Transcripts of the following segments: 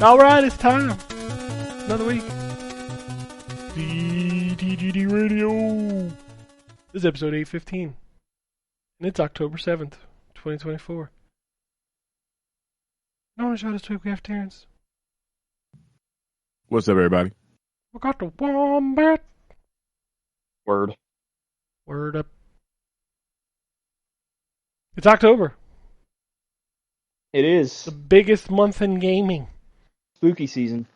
Alright, it's time. Another week. ZTGD Radio. This is episode 815. And it's October 7th, 2024. You know what show this week we have, Terrence? What's up, everybody? We got the Wombat. Word up. It's October. It is. The biggest month in gaming. Spooky season.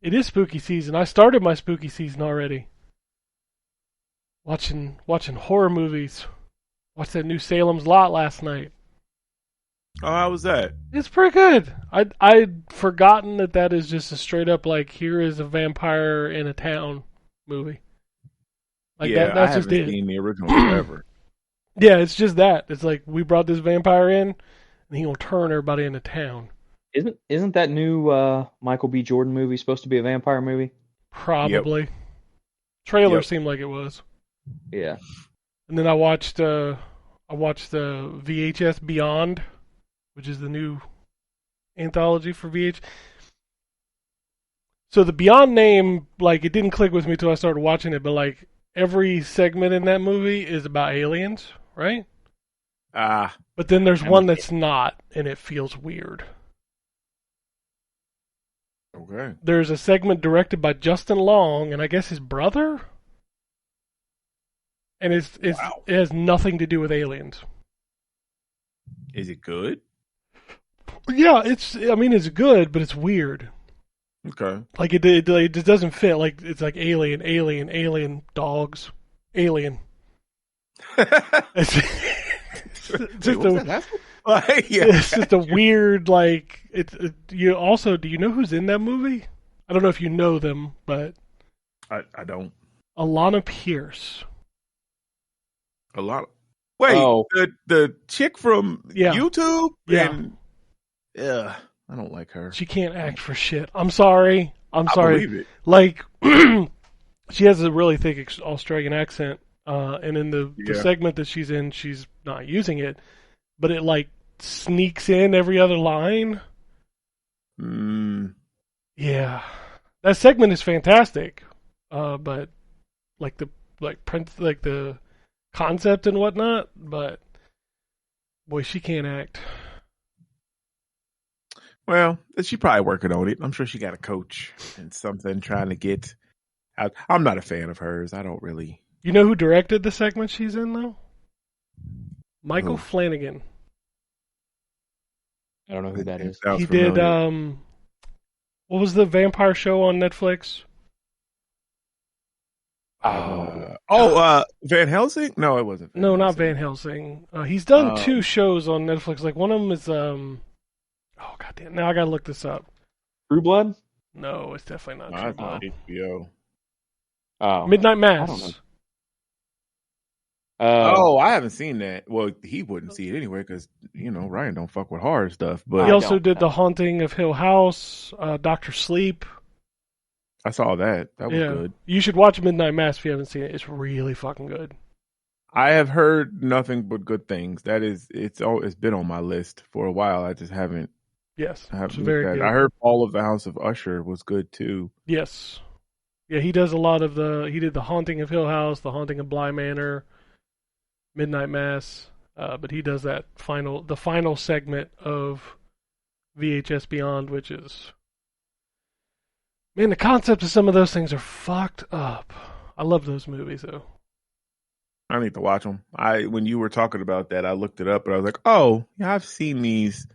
It is spooky season. I started my spooky season already. Watching horror movies. Watched that new Salem's Lot last night. Oh, how was that? It's pretty good. I'd forgotten that is just a straight up like, here is a vampire in a town movie. Like yeah, that's I just haven't it. seen the original forever. Yeah, it's just that. It's like, we brought this vampire in, and he gonna turn everybody into town. Isn't that new Michael B. Jordan movie supposed to be a vampire movie? Probably. Yep. Trailer seemed like it was. Yeah. And then I watched the VHS Beyond, which is the new anthology for VH. So the Beyond name, like, it didn't click with me till I started watching it, but like every segment in that movie is about aliens, right? But then there's one that's not, and it feels weird. Okay. There's a segment directed by Justin Long, and I guess his brother? And it has nothing to do with aliens. Is it good? Yeah, it's good, but it's weird. Okay. Like, it just doesn't fit. Like, it's like alien, dogs, alien. It's just a weird, like, do you know who's in that movie? I don't know if you know them, but I don't. Alana Pierce. Wait, the chick from YouTube? Yeah. Yeah, I don't like her. She can't act for shit. I'm sorry. I believe it. Like, she has a really thick Australian accent, and in the segment that she's in, she's not using it, but it, like, sneaks in every other line. Yeah. That segment is fantastic. But the concept and whatnot, but boy, she can't act. Well, she's probably working on it. I'm sure she got a coach and something trying to get out. I'm not a fan of hers. I don't really. You know who directed the segment she's in, though? Michael Flanagan. I don't know who that is. He did, what was the vampire show on Netflix? Van Helsing? No, it wasn't. Not Van Helsing. He's done 2 shows on Netflix. Like, one of them is, oh, goddamn. Now I gotta look this up. True Blood? No, it's definitely not True That's Blood. not HBO. Oh. Midnight Mass. I don't know. I haven't seen that. Well, he wouldn't see it anyway because, Ryan don't fuck with horror stuff. But he also did The Haunting of Hill House, Dr. Sleep. I saw that. That was good. You should watch Midnight Mass if you haven't seen it. It's really fucking good. I have heard nothing but good things. It's been on my list for a while. I just haven't. Yes, it's very good. I heard Fall of the House of Usher was good too. Yes. Yeah, he does a lot of he did The Haunting of Hill House, The Haunting of Bly Manor, Midnight Mass, but he does the final segment of VHS Beyond, which is, man, the concept of some of those things are fucked up. I love those movies, though. I need to watch them. When you were talking about that, I looked it up, and I was like, oh, yeah, I've seen these,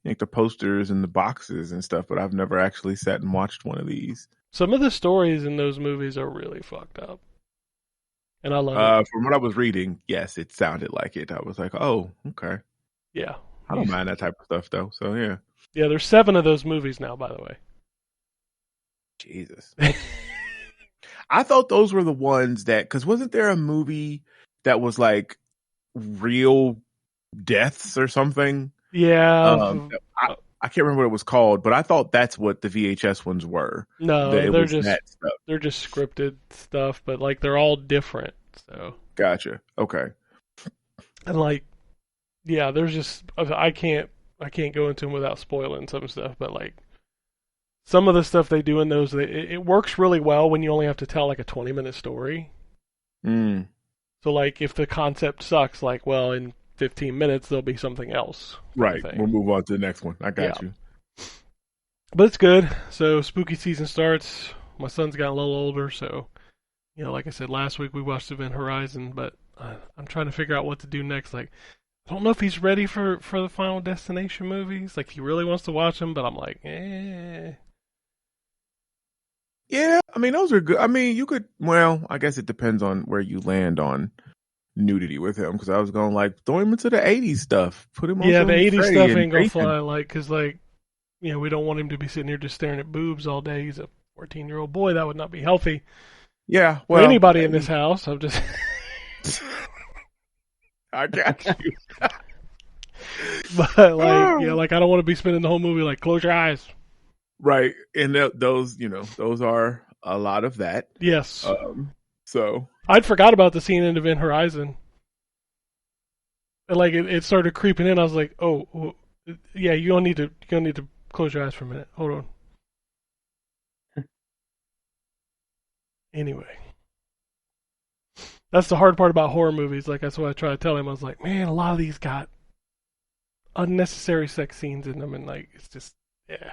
like the posters and the boxes and stuff, but I've never actually sat and watched one of these. Some of the stories in those movies are really fucked up. And I love it. From what I was reading, yes, it sounded like it. I was like, oh, okay. Yeah. I don't mind that type of stuff, though, so yeah. Yeah, there's 7 of those movies now, by the way. Jesus. I thought those were the ones that, because wasn't there a movie that was like real deaths or something? Yeah. I can't remember what it was called, but I thought that's what the VHS ones were. No, they're just scripted stuff, but like they're all different. So gotcha. Okay. And like, yeah, there's just I can't go into them without spoiling some stuff, but like some of the stuff they do in those, it works really well when you only have to tell like a 20-minute story. Mm. So like if the concept sucks, like, well, in 15 minutes there'll be something else. Right. We'll move on to the next one. I got you. But it's good. So spooky season starts. My son's gotten a little older, so like I said last week, we watched Event Horizon, but I'm trying to figure out what to do next. Like, I don't know if he's ready for the Final Destination movies. Like, he really wants to watch them, but I'm like, Yeah, I mean, those are good. I mean, you could. Well, I guess it depends on where you land on nudity with him, because I was going like throw him into the '80s stuff, put him on. Yeah, some the '80s Freddy stuff and ain't gonna Jason. fly. Like, cause like, we don't want him to be sitting here just staring at boobs all day. He's a 14-year-old boy. That would not be healthy. Yeah, For well, anybody in this house. I'm just. I got you. But like I don't want to be spending the whole movie like close your eyes. Right, and those are a lot of that. Yes. So I'd forgot about the scene in Event Horizon. And like it started creeping in. I was like, oh, yeah, you don't need to close your eyes for a minute. Hold on. Anyway, that's the hard part about horror movies. Like, that's what I try to tell him. I was like, man, a lot of these got unnecessary sex scenes in them, and like it's just yeah.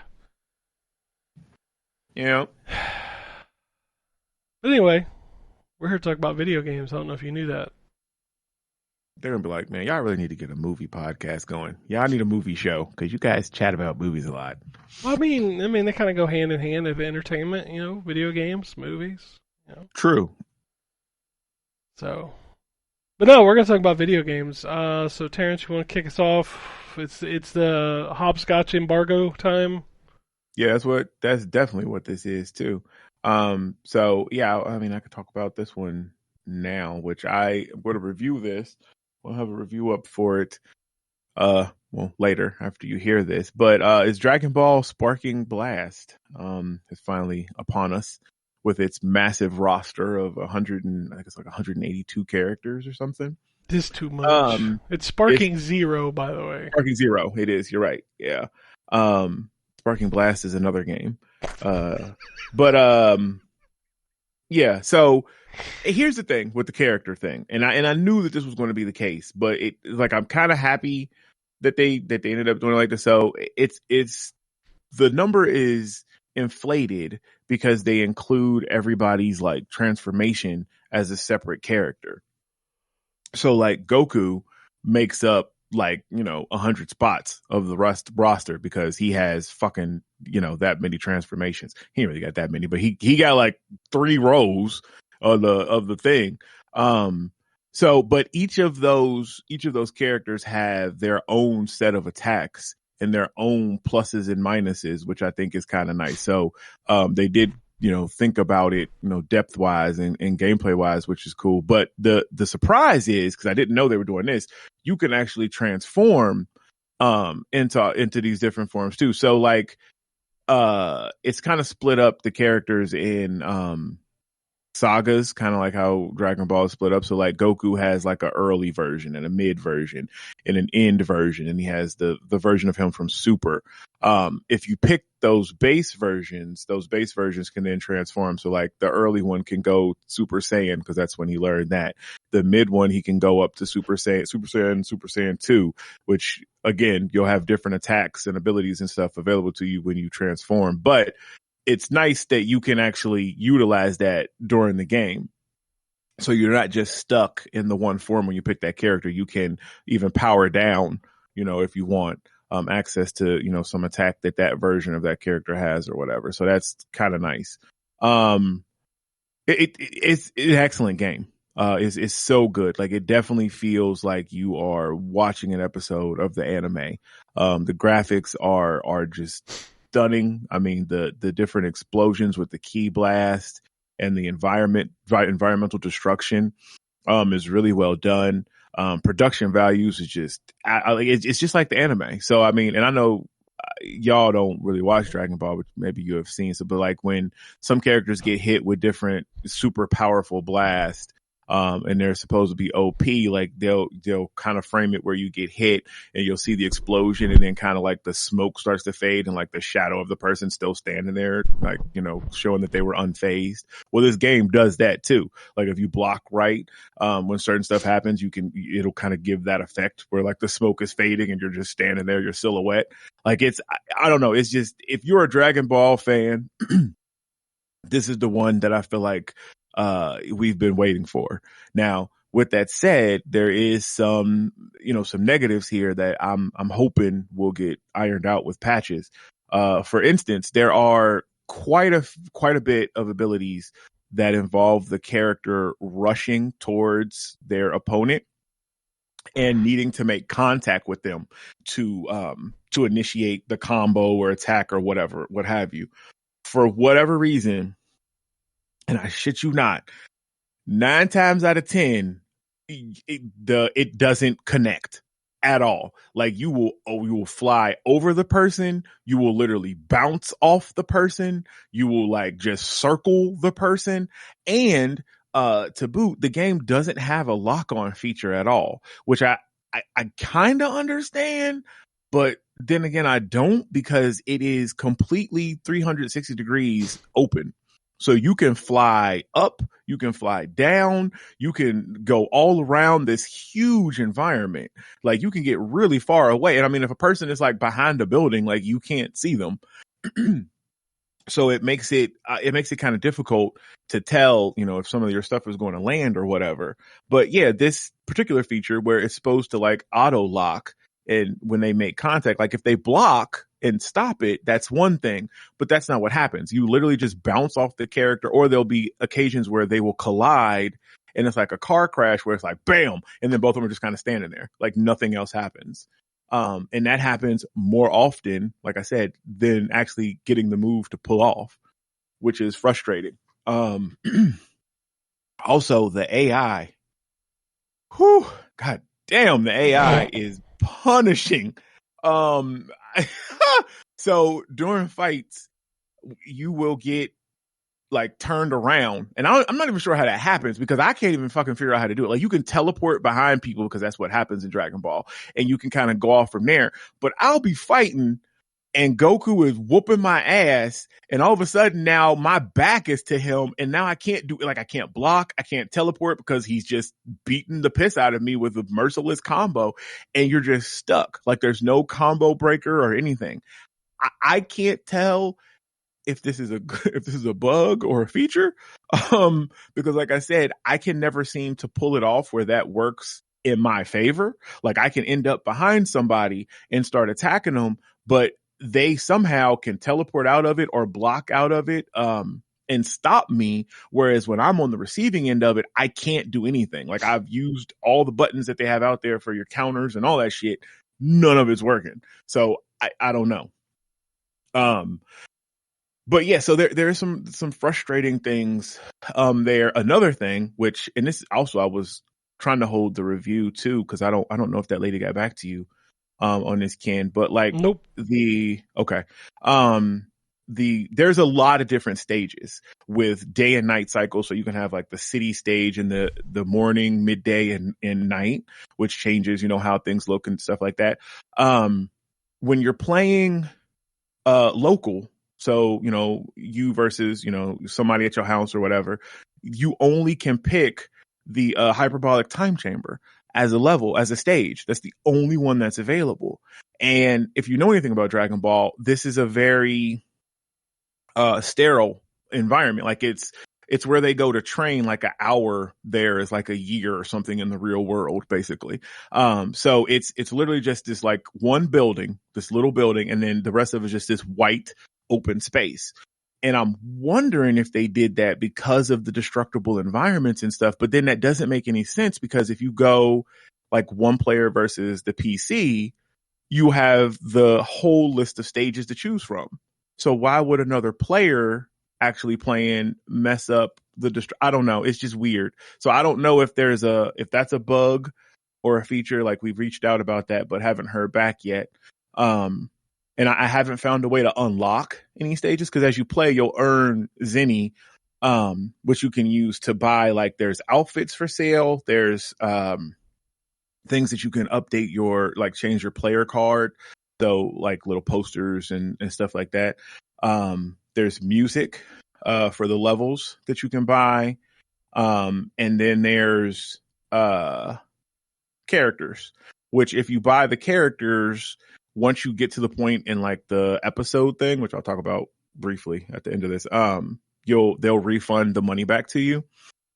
But anyway, we're here to talk about video games. I don't know if you knew that. They're gonna be like, man, y'all really need to get a movie podcast going. Y'all need a movie show because you guys chat about movies a lot. Well, I mean, they kind of go hand in hand with entertainment. Video games, movies. True. So, but no, we're gonna talk about video games. So Terrence, you want to kick us off? It's the hopscotch embargo time. Yeah, that's definitely what this is too. So yeah, I mean, I could talk about this one now, which I'm going to review this. We'll have a review up for it, later after you hear this. But it's Dragon Ball Sparking Blast. Is finally upon us with its massive roster of 182 characters or something. This too much. It's Sparking Zero, by the way. Sparking Zero, it is. You're right. Yeah. Sparking Blast is another game. Yeah. So here's the thing with the character thing, and I knew that this was going to be the case, but I'm kind of happy that they ended up doing it like this. So it's the number is inflated because they include everybody's like transformation as a separate character. So like Goku makes up 100 spots of the roster because he has fucking that many transformations. He ain't really got that many, but he got like 3 rows of the thing. So but each of those characters have their own set of attacks and their own pluses and minuses, which I think is kind of nice. So they did think about it depth wise and gameplay wise, which is cool. But the surprise is, because I didn't know they were doing this, you can actually transform into these different forms too. So like it's kind of split up the characters in sagas, kind of like how Dragon Ball is split up. So like Goku has like a early version and a mid version and an end version, and he has the version of him from Super. If you pick those base versions can then transform. So like the early one can go Super Saiyan because that's when he learned that. The mid one, he can go up to Super Saiyan 2, which again, you'll have different attacks and abilities and stuff available to you when you transform. But it's nice that you can actually utilize that during the game. So you're not just stuck in the one form when you pick that character. You can even power down, if you want access to, some attack that version of that character has or whatever. So that's kind of nice. It's an excellent game. It's so good. Like, it definitely feels like you are watching an episode of the anime. The graphics are just stunning. I mean, the different explosions with the ki blast and the environmental destruction is really well done. Production values is just it's just like the anime. So I mean, and I know y'all don't really watch Dragon Ball, but maybe you have seen so. But like when some characters get hit with different super powerful blasts, and they're supposed to be OP. Like they'll kind of frame it where you get hit and you'll see the explosion, and then kind of like the smoke starts to fade, and like the shadow of the person still standing there, like, you know, showing that they were unfazed. Well, this game does that too. Like if you block right, when certain stuff happens, it'll kind of give that effect where like the smoke is fading and you're just standing there, your silhouette. Like I don't know. It's just, if you're a Dragon Ball fan, this is the one that I feel like we've been waiting for. Now, with that said, there is some negatives here that I'm hoping will get ironed out with patches. For instance, there are quite a bit of abilities that involve the character rushing towards their opponent and needing to make contact with them to initiate the combo or attack or whatever, what have you. For whatever reason, and I shit you not, 9 times out of 10, it doesn't connect at all. Like you will fly over the person, you will literally bounce off the person, you will like just circle the person, and to boot, the game doesn't have a lock-on feature at all, which I kind of understand, but then again I don't, because it is completely 360 degrees open. So you can fly up, you can fly down, you can go all around this huge environment. Like you can get really far away. And I mean, if a person is like behind a building, like you can't see them. So it makes it kind of difficult to tell, you know, if some of your stuff is going to land or whatever. But yeah, this particular feature where it's supposed to like auto lock, and when they make contact, like if they block and stop it, that's one thing, but that's not what happens. You literally just bounce off the character, or there'll be occasions where they will collide and it's like a car crash where it's like bam, and then both of them are just kind of standing there, like nothing else happens. And that happens more often, like I said, than actually getting the move to pull off, which is frustrating. Also, the AI, god damn, the AI is punishing. So during fights, you will get like turned around, and I'm not even sure how that happens, because I can't even fucking figure out how to do it. Like you can teleport behind people, because that's what happens in Dragon Ball, and you can kind of go off from there. But I'll be fighting and Goku is whooping my ass, and all of a sudden now my back is to him, and now I can't do, like I can't block, I can't teleport, because he's just beating the piss out of me with a merciless combo, and you're just stuck. Like there's no combo breaker or anything. I can't tell if this is a bug or a feature, because like I said, I can never seem to pull it off where that works in my favor. Like I can end up behind somebody and start attacking them, but they somehow can teleport out of it or block out of it and stop me, whereas when I'm on the receiving end of it, I can't do anything. Like I've used all the buttons that they have out there for your counters and all that shit, none of it's working. So I don't know. But yeah, so there are some frustrating things there. Another thing, which, and this also, I was trying to hold the review too, because I don't know if that lady got back to you on this, Ken, but like nope. There's a lot of different stages with day and night cycles. So you can have like the city stage in the morning, midday, and night, which changes, you know, how things look and stuff like that. When you're playing local, so, you know, you versus, you know, somebody at your house or whatever, you only can pick the hyperbolic time chamber as a level, as a stage. That's the only one that's available. And if you know anything about Dragon Ball, this is a very sterile environment. Like it's where they go to train. Like an hour there is like a year or something in the real world, basically. So it's literally just this like one building, this little building, and then the rest of it is just this white open space. And I'm wondering if they did that because of the destructible environments and stuff, but then that doesn't make any sense, because if you go like one player versus the PC, you have the whole list of stages to choose from. So why would another player actually playing mess up I don't know. It's just weird. So I don't know if if that's a bug or a feature. Like we've reached out about that, but haven't heard back yet. And I haven't found a way to unlock any stages, because as you play, you'll earn Zenny which you can use to buy, like, there's outfits for sale. There's things that you can update your, like, change your player card. So, like, little posters and stuff like that. There's music for the levels that you can buy. And then there's characters, which if you buy the characters, once you get to the point in, like, the episode thing, which I'll talk about briefly at the end of this, they'll refund the money back to you.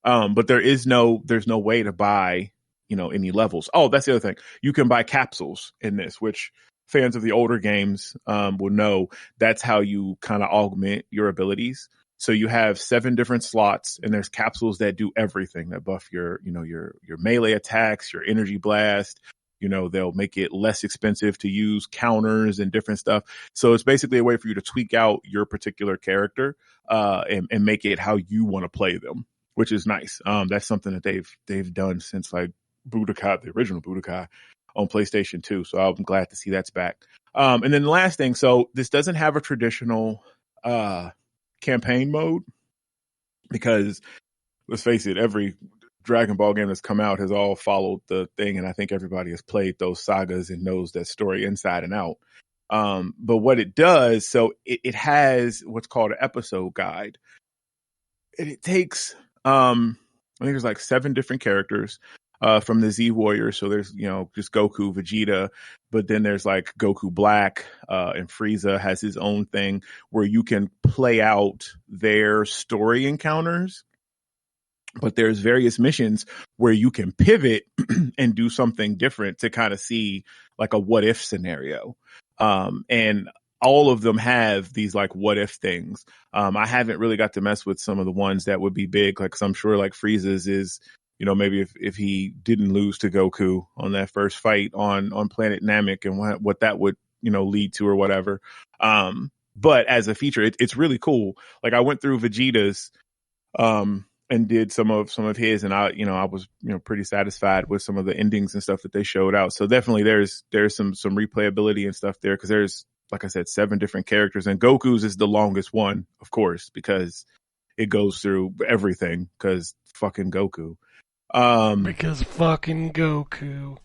But there's no way to buy, any levels. Oh, that's the other thing. You can buy capsules in this, which fans of the older games will know. That's how you kind of augment your abilities. So you have 7 different slots, and there's capsules that do everything, that buff your melee attacks, your energy blast. They'll make it less expensive to use counters and different stuff. So it's basically a way for you to tweak out your particular character and make it how you want to play them, which is nice. That's something that they've done since, like, Budokai, the original Budokai on PlayStation 2. So I'm glad to see that's back. And then the last thing, so this doesn't have a traditional campaign mode, because let's face it, every Dragon Ball game that's come out has all followed the thing, and I think everybody has played those sagas and knows that story inside and out. But what it does, so it has what's called an episode guide, and it takes I think there's like 7 different characters from the Z Warriors. So there's just Goku, Vegeta, but then there's like Goku Black, and Frieza has his own thing where you can play out their story encounters. But there's various missions where you can pivot and do something different to kind of see, like, a what if scenario. And all of them have these, like, what if things. I haven't really got to mess with some of the ones that would be big, like, 'cause I'm sure, like, Frieza's is, maybe if he didn't lose to Goku on that first fight on planet Namek, and what that would, lead to or whatever. But as a feature, it's really cool. Like, I went through Vegeta's, and did some of his, and I was, pretty satisfied with some of the endings and stuff that they showed out. So definitely there's some replayability and stuff there, because there's, like I said, 7 different characters, and Goku's is the longest one, of course, because it goes through everything, because fucking Goku. Because fucking Goku.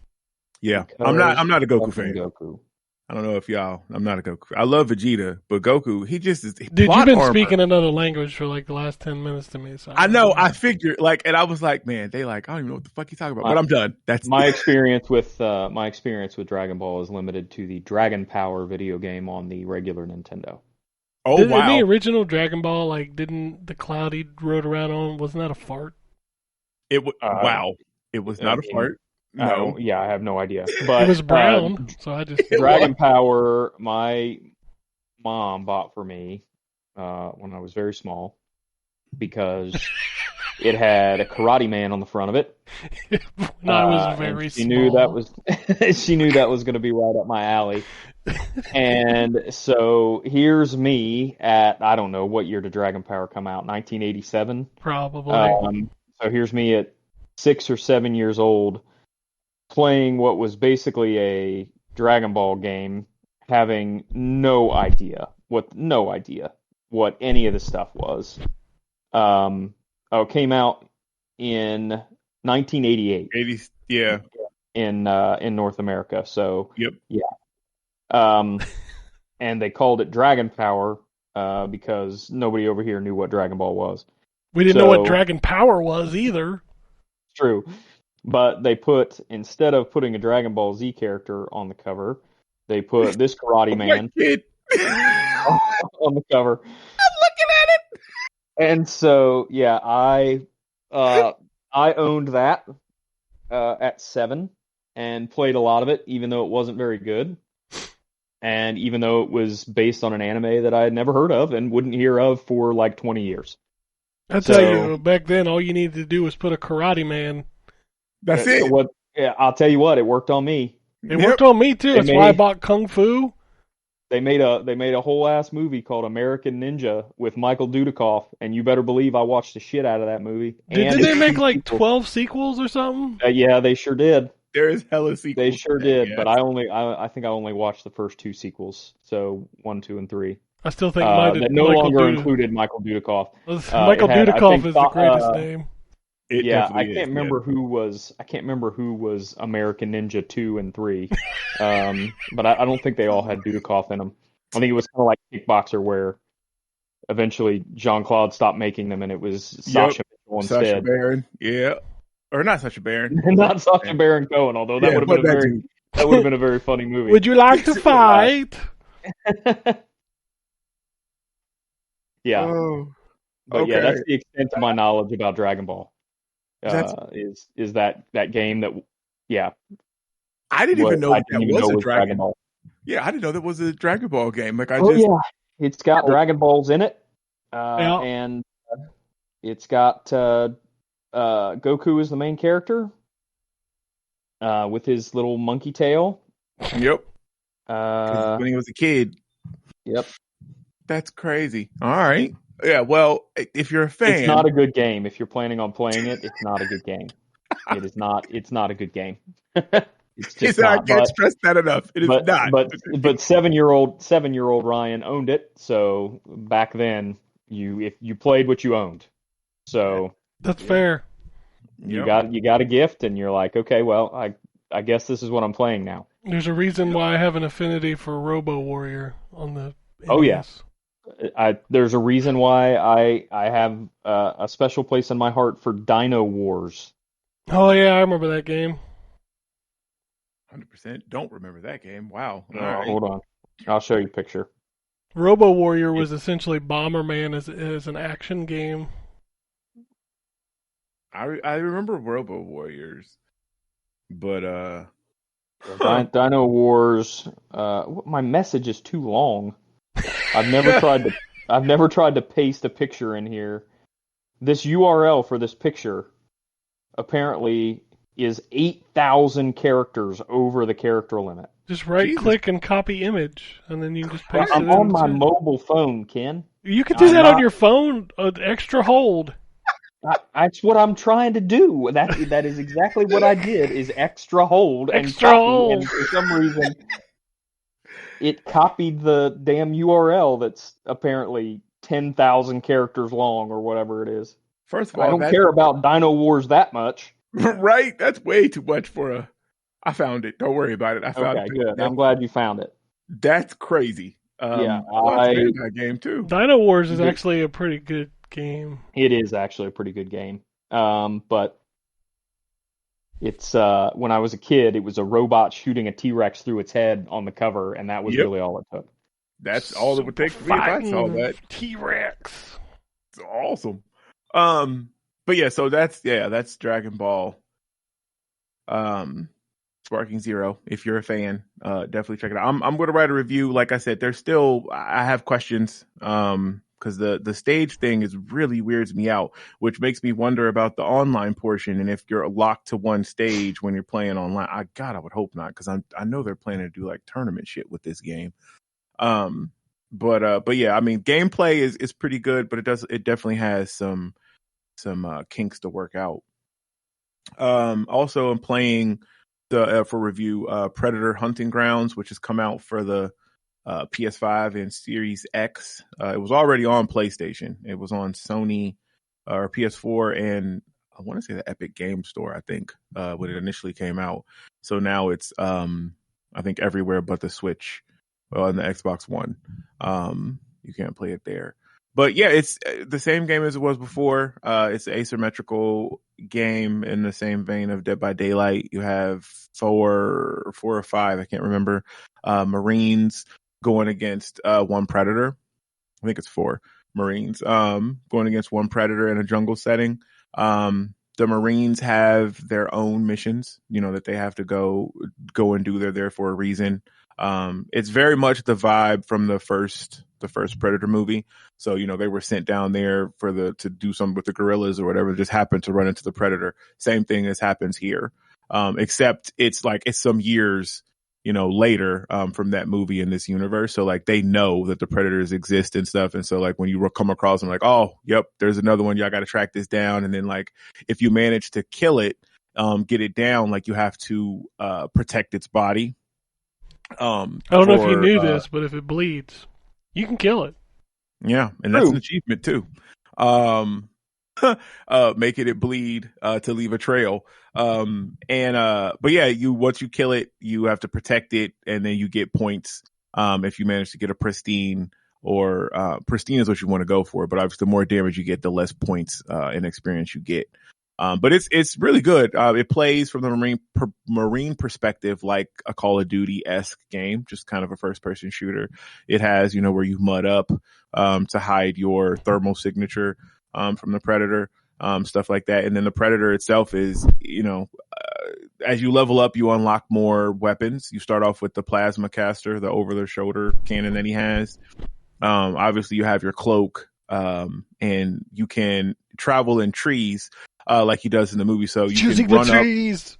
Yeah, I'm not a Goku fan. Goku. I don't know if I'm not a Goku. I love Vegeta, but Goku, he just is. Dude, you've been speaking another language for like the last 10 minutes to me. So I know. I figured, like, and I was like, man, I don't even know what the fuck he's talking about. But I'm done. That's my experience with Dragon Ball is limited to the Dragon Power video game on the regular Nintendo. Oh, wow. The original Dragon Ball, like, didn't the cloud he rode around on, wasn't that a fart? Wow. It was not a fart. No. I have no idea. But it was brown, so I just... Dragon Power, my mom bought for me when I was very small, because it had a Karate Man on the front of it. When I was very small. She knew that was going to be right up my alley. And so here's me at, I don't know, what year did Dragon Power come out? 1987? Probably. So here's me at 6 or 7 years old, playing what was basically a Dragon Ball game, having no idea what any of the stuff was. Came out in 1988. Yeah. In North America. So yep. Yeah. And they called it Dragon Power because nobody over here knew what Dragon Ball was. We didn't know what Dragon Power was either. True. But they instead of putting a Dragon Ball Z character on the cover, they put this Karate Man on the cover. I'm looking at it. And so, yeah, I owned that at 7 and played a lot of it, even though it wasn't very good. And even though it was based on an anime that I had never heard of and wouldn't hear of for like 20 years. I tell you, back then, all you needed to do was put a Karate Man. That's it. I'll tell you what, it worked on me. It worked on me too. That's why I bought Kung Fu. They made a whole ass movie called American Ninja with Michael Dudikoff, and you better believe I watched the shit out of that movie. Did they make like 12 sequels or something? Yeah, they sure did. There is hella sequels. They sure did, yes. But I think I only watched the first 2 sequels, so 1, 2, and 3. I still think that no longer included Michael Dudikoff. Michael Dudikoff is the greatest name. I can't remember who was American Ninja 2 and 3, but I don't think they all had Dudikoff in them. I think it was kind of like Kickboxer, where eventually Jean-Claude stopped making them, and it was Sacha Mitchell instead. Sacha Baron, yeah, or not Sacha Baron, not Sacha Baron Cohen. Although that would have been a very funny movie. Would you like to fight? Yeah. Oh, but yeah, that's the extent of my knowledge about Dragon Ball. Is that game that? Yeah. I didn't even know that was a Dragon Ball. Yeah, I didn't know that was a Dragon Ball game. Like it's got Dragon Balls in it, and it's got Goku as the main character, with his little monkey tail. Yep. When he was a kid. Yep. That's crazy. All right. Yeah. Well, if you're a fan, it's not a good game. If you're planning on playing it, it's not a good game. It is not. It's not a good game. It's just not. I can't stress that enough. It is not. But 7-year-old Ryan owned it. So back then, if you played what you owned, so that's fair. You got a gift, and you're like, okay, well, I guess this is what I'm playing now. There's a reason why I have an affinity for Robo Warrior on the NES. Oh yes. There's a reason why I have a special place in my heart for Dino Wars. Oh yeah, I remember that game. 100% don't remember that game. Wow. Right. Hold on, I'll show you a picture. Robo Warrior was essentially Bomberman as an action game. I remember Robo Warriors, but Dino Wars. My message is too long. I've never tried to paste a picture in here. This URL for this picture apparently is 8,000 characters over the character limit. Just right-click and copy image, and then you just paste it in. I'm on my mobile phone, Ken. You can do that on your phone, extra hold. That's what I'm trying to do. That is exactly what I did, is extra hold and extra copy, hold. And for some reason, it copied the damn URL that's apparently 10,000 characters long or whatever it is. First of all, I don't care about Dino Wars that much. Right? That's way too much for I found it. Don't worry about it. I found it. Good. I'm glad you found it. That's crazy. Yeah, I played that game too. Dino Wars is actually a pretty good game. It is actually a pretty good game. But it's when I was a kid, it was a robot shooting a T-Rex through its head on the cover, and that was really all it took. That's all it would take for me if I saw that. T-Rex. It's awesome. But yeah, so that's Dragon Ball. Sparking Zero. If you're a fan, definitely check it out. I'm going to write a review. Like I said, I have questions. Because the stage thing really weirds me out, which makes me wonder about the online portion and if you're locked to one stage when you're playing online. I would hope not, because I know they're planning to do like tournament shit with this game. But yeah, I mean, gameplay is pretty good, but it definitely has some kinks to work out. Also, I'm playing for review Predator Hunting Grounds, which has come out for the PS5 and Series X. It was already on PlayStation. It was on Sony or PS4, and I want to say the Epic Game Store, I think, when it initially came out. So now it's I think everywhere but the Switch and the Xbox One. You can't play it there. But yeah, it's the same game as it was before. It's an asymmetrical game in the same vein of Dead by Daylight. You have four or five, I can't remember, Marines going against one Predator. I think it's 4 Marines going against one Predator in a jungle setting. The Marines have their own missions, that they have to go and do. They're there for a reason. It's very much the vibe from the first Predator movie. So, they were sent down there to do something with the guerrillas or whatever, just happened to run into the Predator. Same thing as happens here. Except it's some years, later, from that movie in this universe. So like they know that the Predators exist and stuff. And so like when you come across them, like, oh, yep, there's another one. Y'all got to track this down. And then like, if you manage to kill it, get it down, like you have to, protect its body. I don't know if you knew this, but if it bleeds. You can kill it. Yeah, and that's an achievement too. Making it bleed to leave a trail. But yeah, once you kill it, you have to protect it, and then you get points if you manage to get a pristine. Or pristine is what you want to go for, but obviously the more damage you get, the less points and experience you get. But it's really good. It plays from the marine perspective like a Call of Duty-esque game, just kind of a first-person shooter. It has, where you mud up to hide your thermal signature from the Predator, stuff like that. And then the Predator itself is, as you level up, you unlock more weapons. You start off with the plasma caster, the over-the-shoulder cannon that he has. Obviously, you have your cloak, and you can travel in trees like he does in the movie. So you can run up. Trees.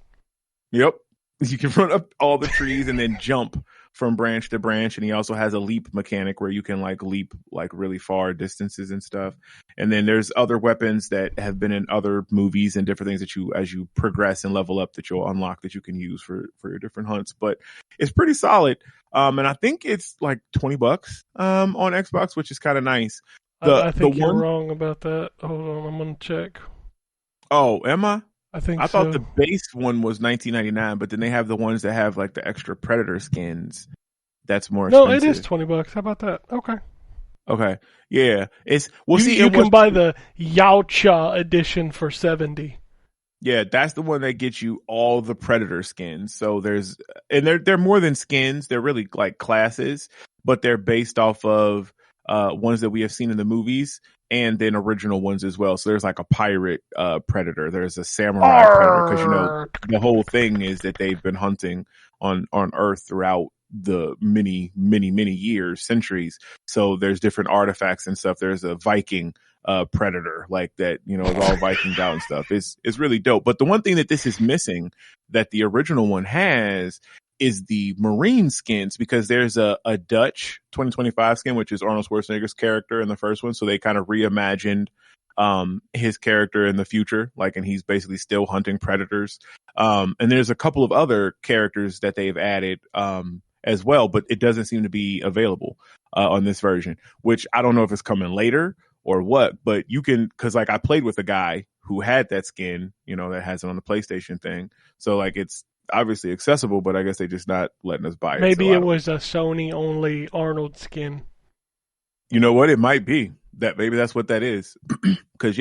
Yep, you can run up all the trees and then jump from branch to branch. And he also has a leap mechanic where you can leap really far distances and stuff. And then there's other weapons that have been in other movies and different things that as you progress and level up, that you'll unlock that you can use for your different hunts. But it's pretty solid. And I think it's like $20 on Xbox, which is kind of nice. I think you're wrong about that. Hold on, I'm gonna check. Oh, am I? I think I thought the base one was $19.99, but then they have the ones that have like the extra Predator skins. That's more expensive. No, it is $20. How about that? Okay, yeah. You can buy the Yautja edition for $70. Yeah, that's the one that gets you all the Predator skins. So they're more than skins. They're really like classes, but they're based off of ones that we have seen in the movies and then original ones as well. So there's like a pirate Predator. There's a samurai Predator, because the whole thing is that they've been hunting on Earth throughout the many years, centuries. So there's different artifacts and stuff. There's a Viking Predator like that, is all Vikinged out and stuff. It's really dope. But the one thing that this is missing that the original one has is the Marine skins, because there's a Dutch 2025 skin, which is Arnold Schwarzenegger's character in the first one. So they kind of reimagined his character in the future, and he's basically still hunting predators. And there's a couple of other characters that they've added as well, but it doesn't seem to be available on this version, which I don't know if it's coming later or what, but you can, because I played with a guy who had that skin, that has it on the PlayStation thing. So it's obviously accessible, but I guess they're just not letting us buy it. Maybe it was a Sony only Arnold skin. You know what? It might be that. Maybe that's what that is. Because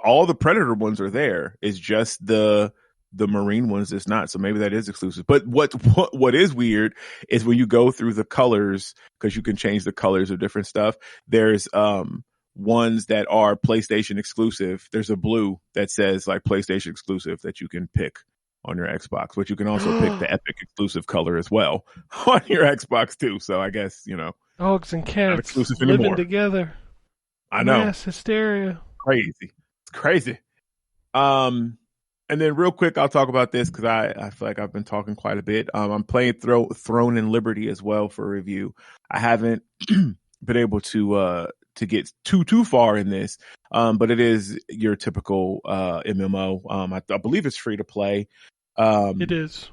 all the Predator ones are there. It's just the Marine ones that's not. So maybe that is exclusive. But what is weird is when you go through the colors, because you can change the colors of different stuff. There's ones that are PlayStation exclusive. There's a blue that says PlayStation exclusive that you can pick on your Xbox, but you can also pick the Epic exclusive color as well on your Xbox too. So I guess, dogs and cats living together. I know. Mass hysteria. Crazy. It's crazy. And then real quick, I'll talk about this because I feel like I've been talking quite a bit. I'm playing Throne and Liberty as well for review. I haven't been able to get too far in this, but it is your typical MMO. I believe it's free to play. It is.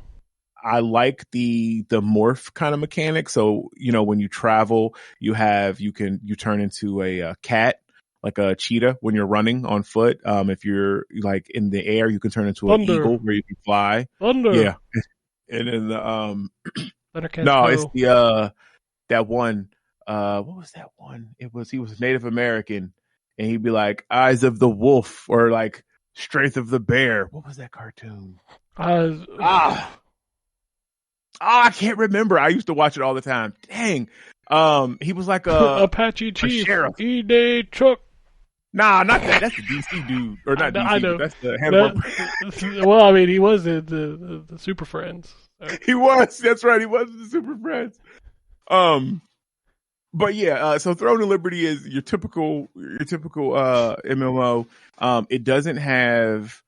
I like the morph kind of mechanic. So when you travel, you turn into a cat, like a cheetah when you're running on foot. If you're in the air, you can turn into an eagle where you can fly. Thunder. Yeah. And then it's the that one. What was that one? He was Native American, and he'd be like Eyes of the Wolf or Strength of the Bear. What was that cartoon? I can't remember. I used to watch it all the time. Dang. He was like a Apache Chief. Sheriff. E-Day Chuck. Nah, not that. That's the DC dude, or not DC. I know. That's the Hannibal. Well, I mean, he was the Super Friends. So. He was. That's right. He was the Super Friends. But yeah, so Throne of Liberty is your typical MMO. It doesn't have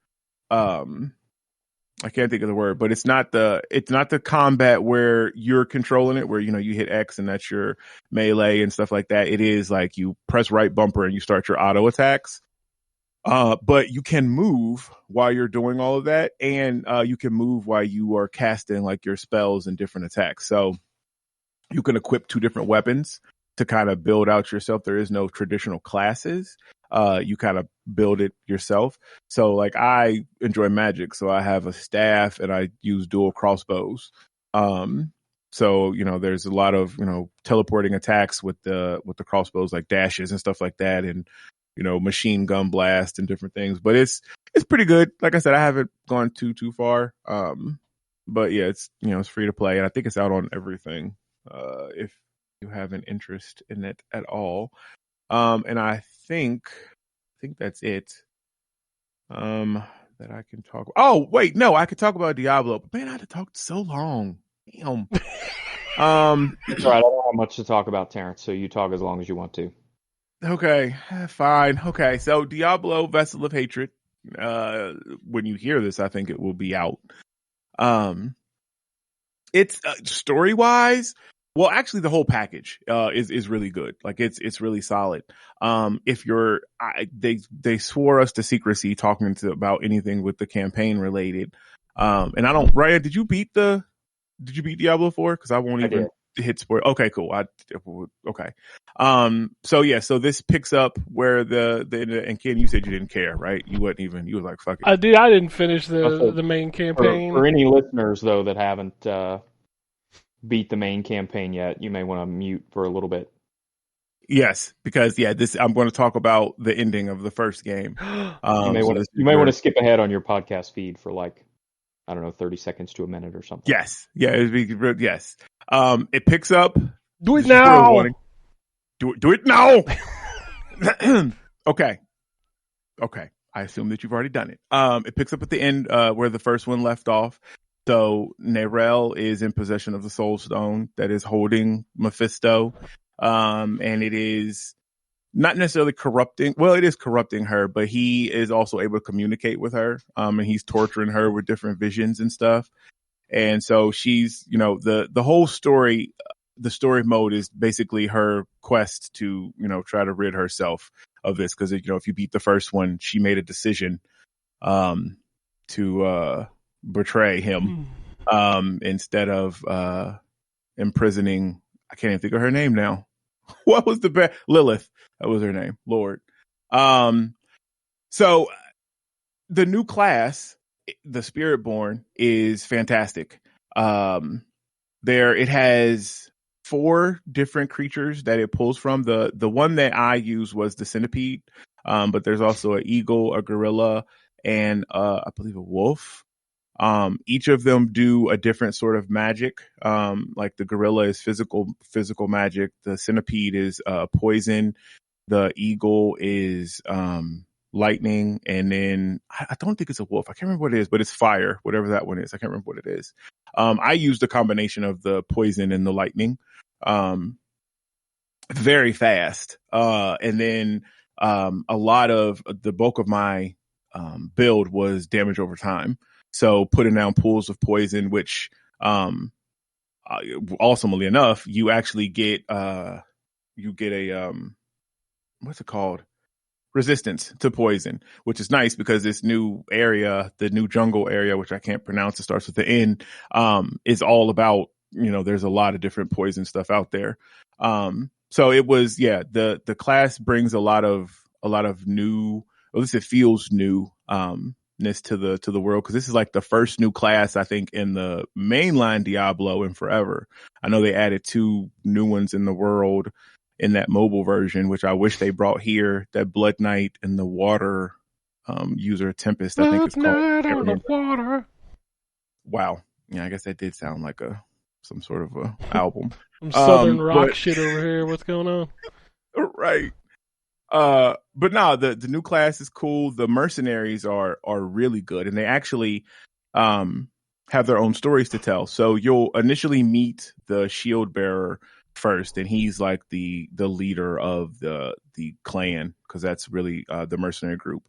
I can't think of the word, but it's not the combat where you're controlling it, where you hit X and that's your melee and stuff like that. It is you press right bumper and you start your auto attacks. But you can move while you're doing all of that, and you can move while you are casting your spells and different attacks. So you can equip 2 different weapons to kind of build out yourself. There is no traditional classes. You kind of build it yourself. So like I enjoy magic, so I have a staff and I use dual crossbows. So there's a lot of teleporting attacks with the crossbows, like dashes and stuff like that, and machine gun blast and different things. But it's pretty good. Like I said, I haven't gone too far. But yeah, it's it's free to play, and I think it's out on everything. If you have an interest in it at all. And I think that's it. That I can talk. Oh wait, no, I could talk about Diablo, but man, I had to talk so long. Damn. That's all right. I don't have much to talk about, Terrence, so you talk as long as you want to. Okay, fine. Okay, so Diablo Vessel of Hatred. When you hear this, I think it will be out. It's story wise. Well, actually, the whole package is really good. Like it's really solid. If they swore us to secrecy talking about anything with the campaign related. And I don't. Ryan, did you beat Diablo 4? Because I won't even hit spoil. Okay, cool. Okay. So this picks up where the and Ken, you said you didn't care, right? You wouldn't even. You were like, fuck it. I did. I didn't finish the main campaign. For any listeners though that haven't beat the main campaign yet, you may want to mute for a little bit. Yes, because I'm going to talk about the ending of the first game. You may want to skip ahead on your podcast feed for 30 seconds to a minute or something. Yes, yes. It picks up. Do it now. Do it now. Okay. I assume that you've already done it. It picks up at the end where the first one left off. So Nerel is in possession of the Soul Stone that is holding Mephisto. And it is not necessarily corrupting. Well, it is corrupting her, but he is also able to communicate with her. And he's torturing her with different visions and stuff. And so she's, the whole story, the story mode is basically her quest to, try to rid herself of this. Cause if you beat the first one, she made a decision, to, betray him, instead of, imprisoning. I can't even think of her name now. What was the best? Lilith. That was her name. Lord. So the new class, the Spiritborn, is fantastic. It has 4 different creatures that it pulls from. The one that I used was the centipede. But there's also an eagle, a gorilla, and I believe a wolf. Each of them do a different sort of magic. Like the gorilla is physical magic. The centipede is poison. The eagle is lightning. And then I don't think it's a wolf. I can't remember what it is, but it's fire, whatever that one is. I can't remember what it is. I used a combination of the poison and the lightning. Very fast. And then a lot of the bulk of my build was damage over time. So putting down pools of poison, which, awesomely enough, you actually get a, what's it called? Resistance to poison, which is nice because this new area, the new jungle area, which I can't pronounce, it starts with the N, is all about, there's a lot of different poison stuff out there. So it was, the class brings a lot of new, at least it feels new, to the world, because this is like the first new class I think in the mainline Diablo in forever. I know they added 2 new ones in the world in that mobile version, which I wish they brought here. That Blood Knight and the water user Tempest, I think it's called. Water. Wow, yeah, I guess that did sound like some sort of a album. Some southern rock shit over here. What's going on? Right. But no, the new class is cool. The mercenaries are really good, and they actually have their own stories to tell. So you'll initially meet the shield bearer first, and he's like the leader of the clan, because that's really the mercenary group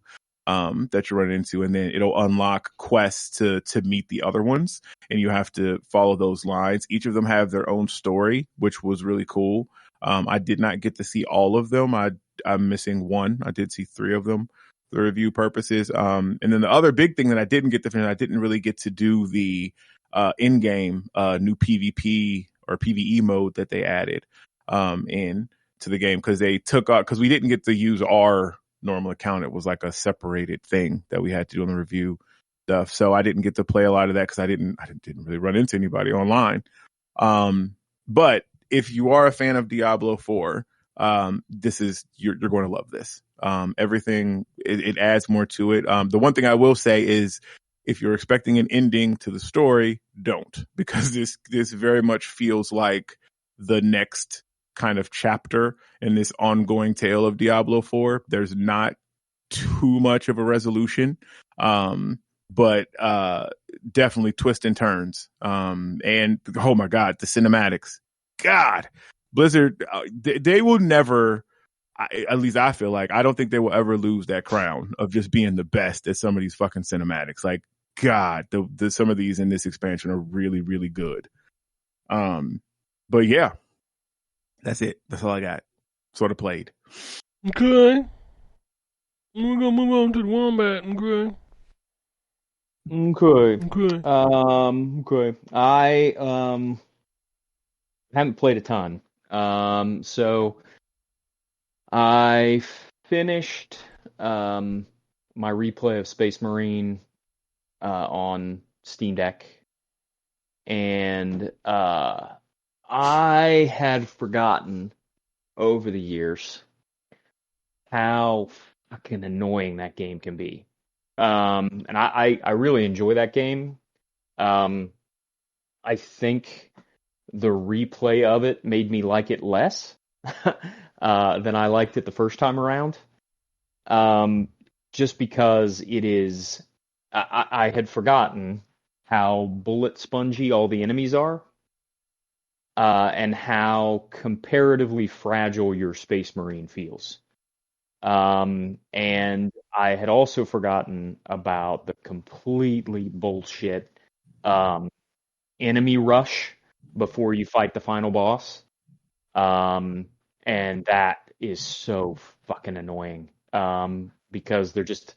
that you run into, and then it'll unlock quests to meet the other ones, and you have to follow those lines. Each of them have their own story, which was really cool. I did not get to see all of them. I'm missing one. I did see 3 of them for review purposes. And then the other big thing that I didn't get to finish, I didn't really get to do the in-game new PvP or PvE mode that they added in. to the game because they took out, because we didn't get to use our normal account. It was like a separated thing that we had to do on the review stuff. So I didn't get to play a lot of that because I didn't really run into anybody online. But if you are a fan of Diablo 4, this is, you're going to love this. Everything, it adds more to it. The one thing I will say is, if you're expecting an ending to the story, don't, because this very much feels like the next kind of chapter in this ongoing tale of Diablo 4. There's not too much of a resolution, but definitely twists and turns. And oh my God, the cinematics. God, Blizzard, they will never, at least I feel like, I don't think they will ever lose that crown of just being the best at some of these fucking cinematics. Like, God, some of these in this expansion are really, really good. But yeah, that's it. That's all I got. Sort of played. Okay. We're gonna move on to the wombat. Okay. Okay. Okay. I haven't played a ton. So I finished my replay of Space Marine on Steam Deck, and I had forgotten over the years how fucking annoying that game can be. And I really enjoy that game. I think the replay of it made me like it less than I liked it the first time around. Just because it is, I had forgotten how bullet spongy all the enemies are, and how comparatively fragile your Space Marine feels. And I had also forgotten about the completely bullshit enemy rush before you fight the final boss. And that is so fucking annoying, because they're just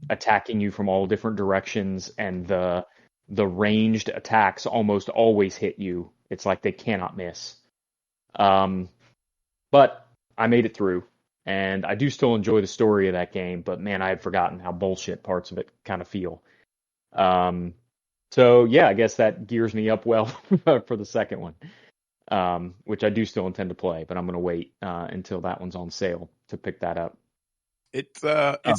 attacking you from all different directions, and the ranged attacks almost always hit you. It's like they cannot miss. But I made it through, and I do still enjoy the story of that game, but man, I had forgotten how bullshit parts of it kind of feel. So yeah, I guess that gears me up well for the second one, which I do still intend to play, but I'm going to wait until that one's on sale to pick that up. It's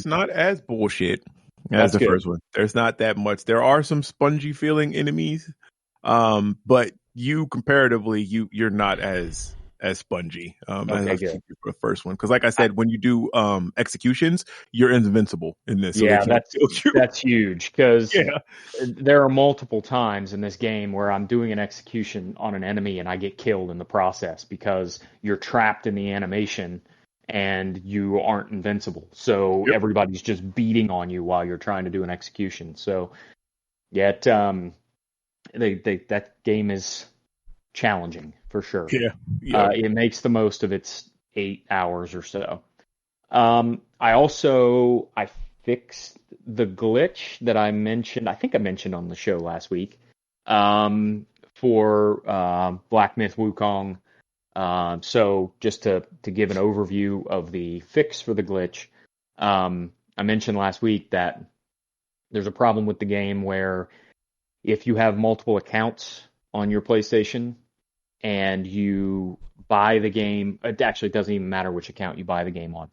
not as bullshit as That's the good. first one. There's not that much. There are some spongy feeling enemies, but comparatively, you're not as spongy as Okay, I good. think for the first one. Because like I said, when you do executions, you're invincible in this. So Yeah, they can't kill you. that's huge, because Yeah. there are multiple times in this game where I'm doing an execution on an enemy and I get killed in the process because you're trapped in the animation and you aren't invincible. So Yep. everybody's just beating on you while you're trying to do an execution. So yet that game is challenging for sure. Yeah. It makes the most of its 8 hours or so. I fixed the glitch that I mentioned. I think I mentioned on the show last week, for Black Myth Wukong. So just to give an overview of the fix for the glitch, I mentioned last week that there's a problem with the game where if you have multiple accounts on your PlayStation and you buy the game, it actually doesn't even matter which account you buy the game on.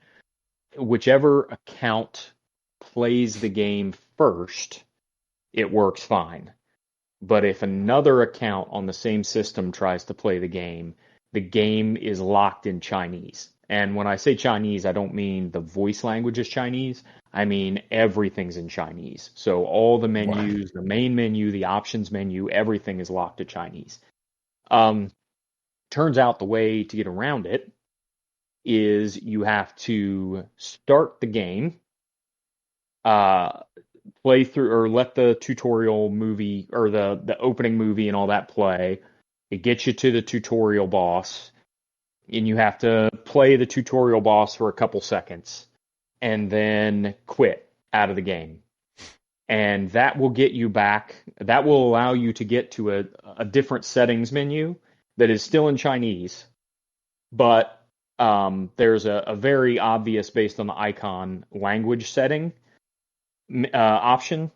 Whichever account plays the game first, it works fine. But if another account on the same system tries to play the game is locked in Chinese. And when I say Chinese, I don't mean the voice language is Chinese. I mean everything's in Chinese. So all the menus, the main menu, the options menu, everything is locked to Chinese. Turns out the way to get around it is you have to start the game, play through, or let the tutorial movie or the opening movie and all that play. It gets you to the tutorial boss, and you have to play the tutorial boss for a couple seconds and then quit out of the game. And that will get you back. That will allow you to get to a different settings menu that is still in Chinese, but there's a very obvious, based on the icon, language setting option,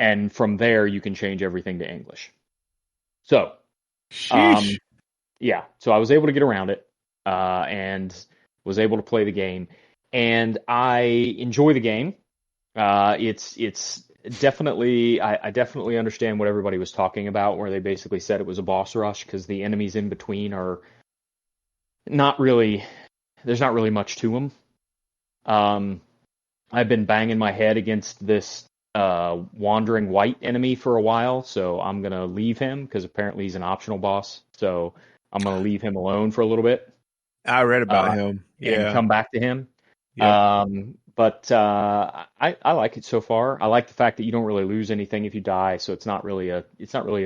and from there you can change everything to English. So, Sheesh. yeah, so I was able to get around it and was able to play the game, and I enjoy the game. It's definitely I definitely understand what everybody was talking about, where they basically said it was a boss rush because the enemies in between are not really there's not really much to them. I've been banging my head against this wandering white enemy for a while, so I'm gonna leave him because apparently he's an optional boss. So I'm gonna leave him alone for a little bit I read about him. and Yeah. come back to him. Yep. But I like it so far. I like the fact that you don't really lose anything if you die, so it's not really a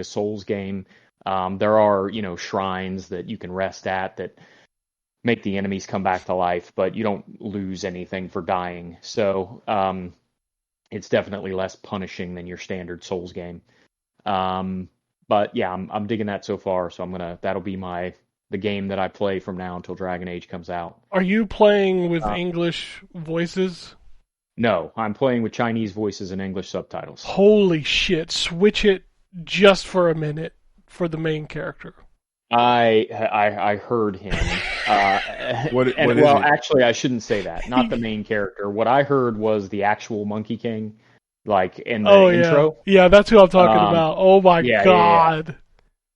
Souls game. There are, shrines that you can rest at that make the enemies come back to life, but you don't lose anything for dying. So it's definitely less punishing than your standard Souls game. But yeah, I'm digging that so far. So that'll be the game that I play from now until Dragon Age comes out. Are you playing with English voices? No, I'm playing with Chinese voices and English subtitles. Holy shit! Switch it just for a minute for the main character. I heard him. What is well, it? actually, I shouldn't say that. Not the main character. What I heard was the actual Monkey King, like in the intro. Yeah, that's who I'm talking about. Oh my god. Yeah.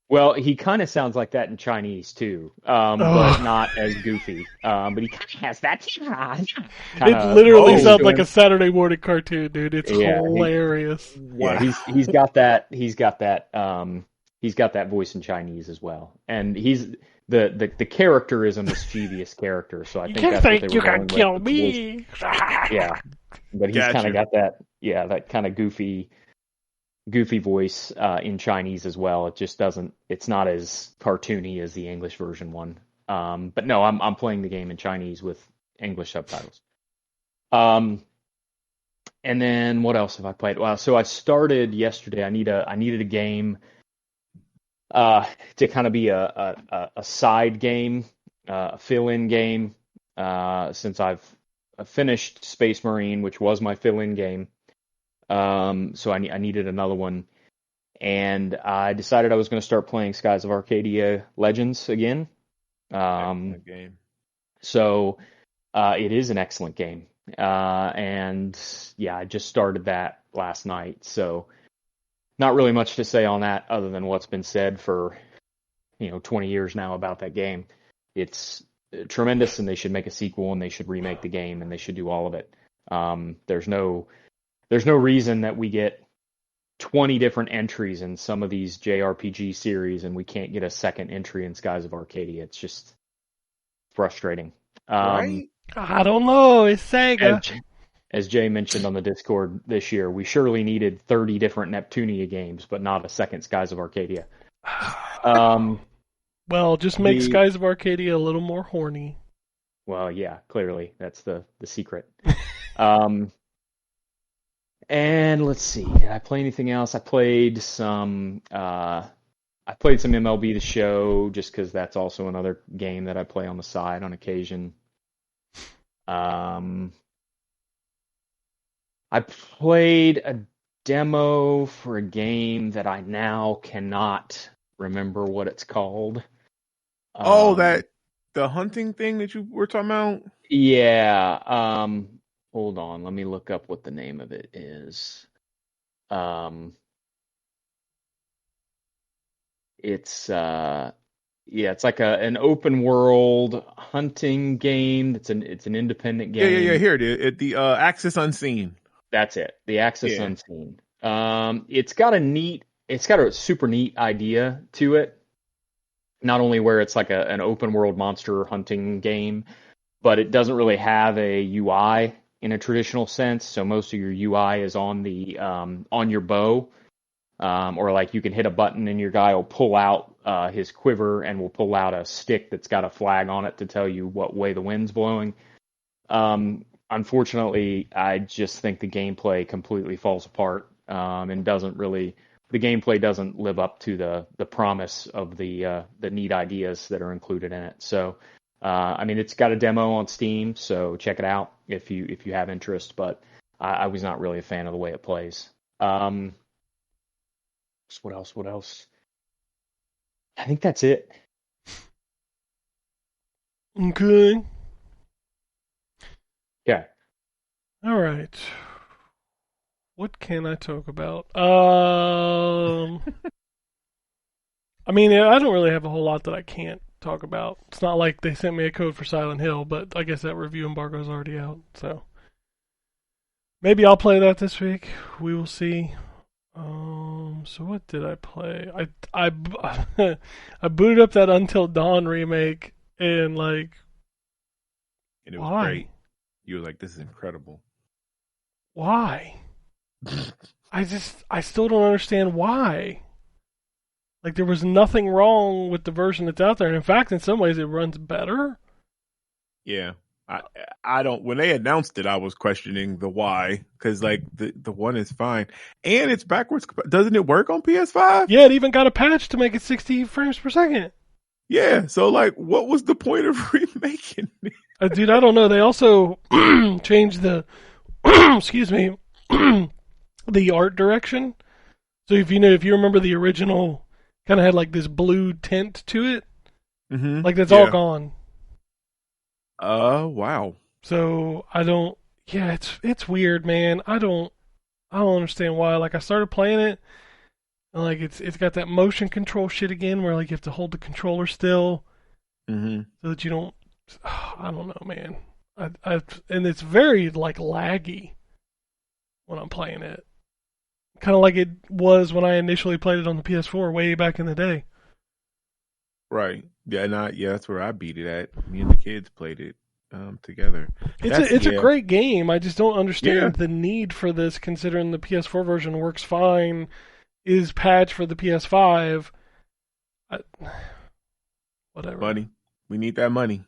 Well, he kind of sounds like that in Chinese too, but not as goofy. But he kind of has that. It literally sounds like a Saturday morning cartoon, dude. It's hilarious. He's got that. He's got that voice in Chinese as well, and he's the character is a mischievous character. So I think that's what they were going with. You can kill me. Yeah, but he's kind of got that kind of goofy voice in Chinese as well. It just doesn't. It's not as cartoony as the English version one. But no, I'm playing the game in Chinese with English subtitles. And then what else have I played? Well, so I started yesterday. I needed a game to kind of be a side game, a fill-in game. Since I've finished Space Marine, which was my fill-in game. So I needed another one, and I decided I was going to start playing Skies of Arcadia Legends again. Excellent game. So it is an excellent game, and yeah, I just started that last night. So not really much to say on that other than what's been said for 20 years now about that game. It's tremendous, and they should make a sequel, and they should remake the game, and they should do all of it. There's no reason that we get 20 different entries in some of these JRPG series and we can't get a second entry in Skies of Arcadia. It's just frustrating. Right? I don't know. It's Sega. As Jay mentioned on the Discord this year, we surely needed 30 different Neptunia games, but not a second Skies of Arcadia. Well, just make Skies of Arcadia a little more horny. Well, yeah, clearly. That's the secret. And let's see, did I play anything else? I played some MLB The Show, just because that's also another game that I play on the side on occasion. I played a demo for a game that I now cannot remember what it's called. The hunting thing that you were talking about? Yeah. Hold on, let me look up what the name of it is. It's like an open world hunting game. It's an independent game. Yeah. Here it is. The Axis Unseen. That's it. The Axis Unseen. It's got a super neat idea to it. Not only where it's like an open world monster hunting game, but it doesn't really have a UI in a traditional sense. So most of your UI is on the on your bow, or like you can hit a button and your guy will pull out his quiver and will pull out a stick that's got a flag on it to tell you what way the wind's blowing. Unfortunately, I just think the gameplay completely falls apart and the gameplay doesn't live up to the promise of the neat ideas that are included in it. So I mean, it's got a demo on Steam, so check it out if you have interest. But I was not really a fan of the way it plays. What else? What else? I think that's it. Okay. Yeah. All right. What can I talk about? I mean, I don't really have a whole lot that I can't talk about. It's not like they sent me a code for Silent Hill, but I guess that review embargo is already out, so maybe I'll play that this week. We will see. So what did I play? I I booted up that Until Dawn remake and like, And it was why? great. You were like, "This is incredible." Why? I still don't understand why. Like, there was nothing wrong with the version that's out there. And in fact, in some ways, it runs better. Yeah. I don't. When they announced it, I was questioning the why, because like the one is fine and it's backwards. Doesn't it work on PS5? Yeah, it even got a patch to make it 60 frames per second. Yeah. So like, what was the point of remaking it? Dude, I don't know. They also changed the excuse me the art direction. So if you remember the original, kind of had like this blue tint to it. Mm-hmm. Like that's all gone. Wow. So I don't. Yeah, it's weird, man. I don't understand why. Like I started playing it, and like it's got that motion control shit again, where like you have to hold the controller still, Mm-hmm. so that you don't. I don't know, man. And it's very like laggy when I'm playing it, kind of like it was when I initially played it on the PS4 way back in the day. Right. Yeah. That's where I beat it at. Me and the kids played it together. It's a great game. I just don't understand Yeah. the need for this, considering the PS4 version works fine, is patched for the PS5. Whatever. Money. We need that money.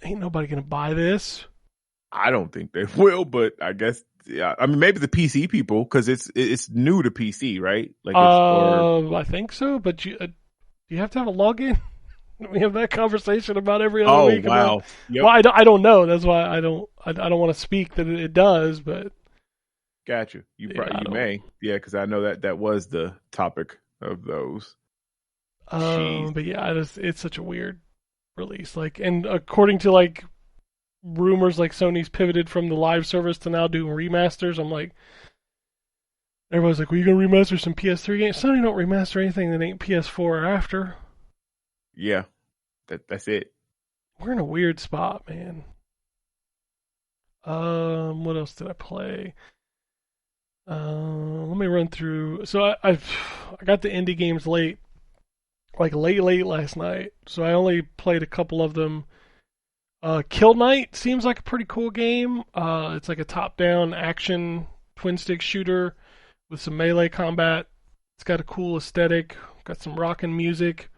Ain't nobody gonna buy this. I don't think they will, but I guess. Yeah. I mean, maybe the PC people, because it's new to PC, right? Like I think so, but you have to have a login. We have that conversation about every other week. Oh wow! About, well, I don't know. That's why I don't want to speak that it does. But gotcha. You yeah, you may, yeah, because I know that was the topic of those. But yeah, it's such a weird release. Like, and according to like rumors, like Sony's pivoted from the live service to now doing remasters. I'm like, everybody's like, "Well, you gonna remaster some PS3 games?" Sony don't remaster anything that ain't PS4 or after. Yeah, that's it. We're in a weird spot, man. What else did I play? Let me run through. So I got the indie games late, like late last night. So I only played a couple of them. Kill Knight seems like a pretty cool game. It's like a top-down action twin-stick shooter with some melee combat. It's got a cool aesthetic. Got some rockin' music.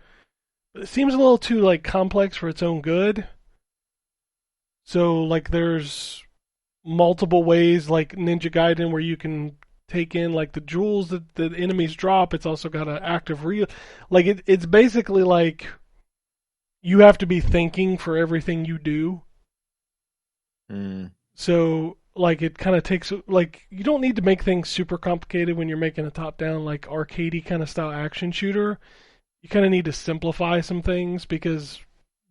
It seems a little too like complex for its own good. So like there's multiple ways like Ninja Gaiden where you can take in like the jewels that the enemies drop. It's also got an active like it's basically like you have to be thinking for everything you do. So like it kind of takes like you don't need to make things super complicated when you're making a top down like arcadey kind of style action shooter. You kind of need to simplify some things because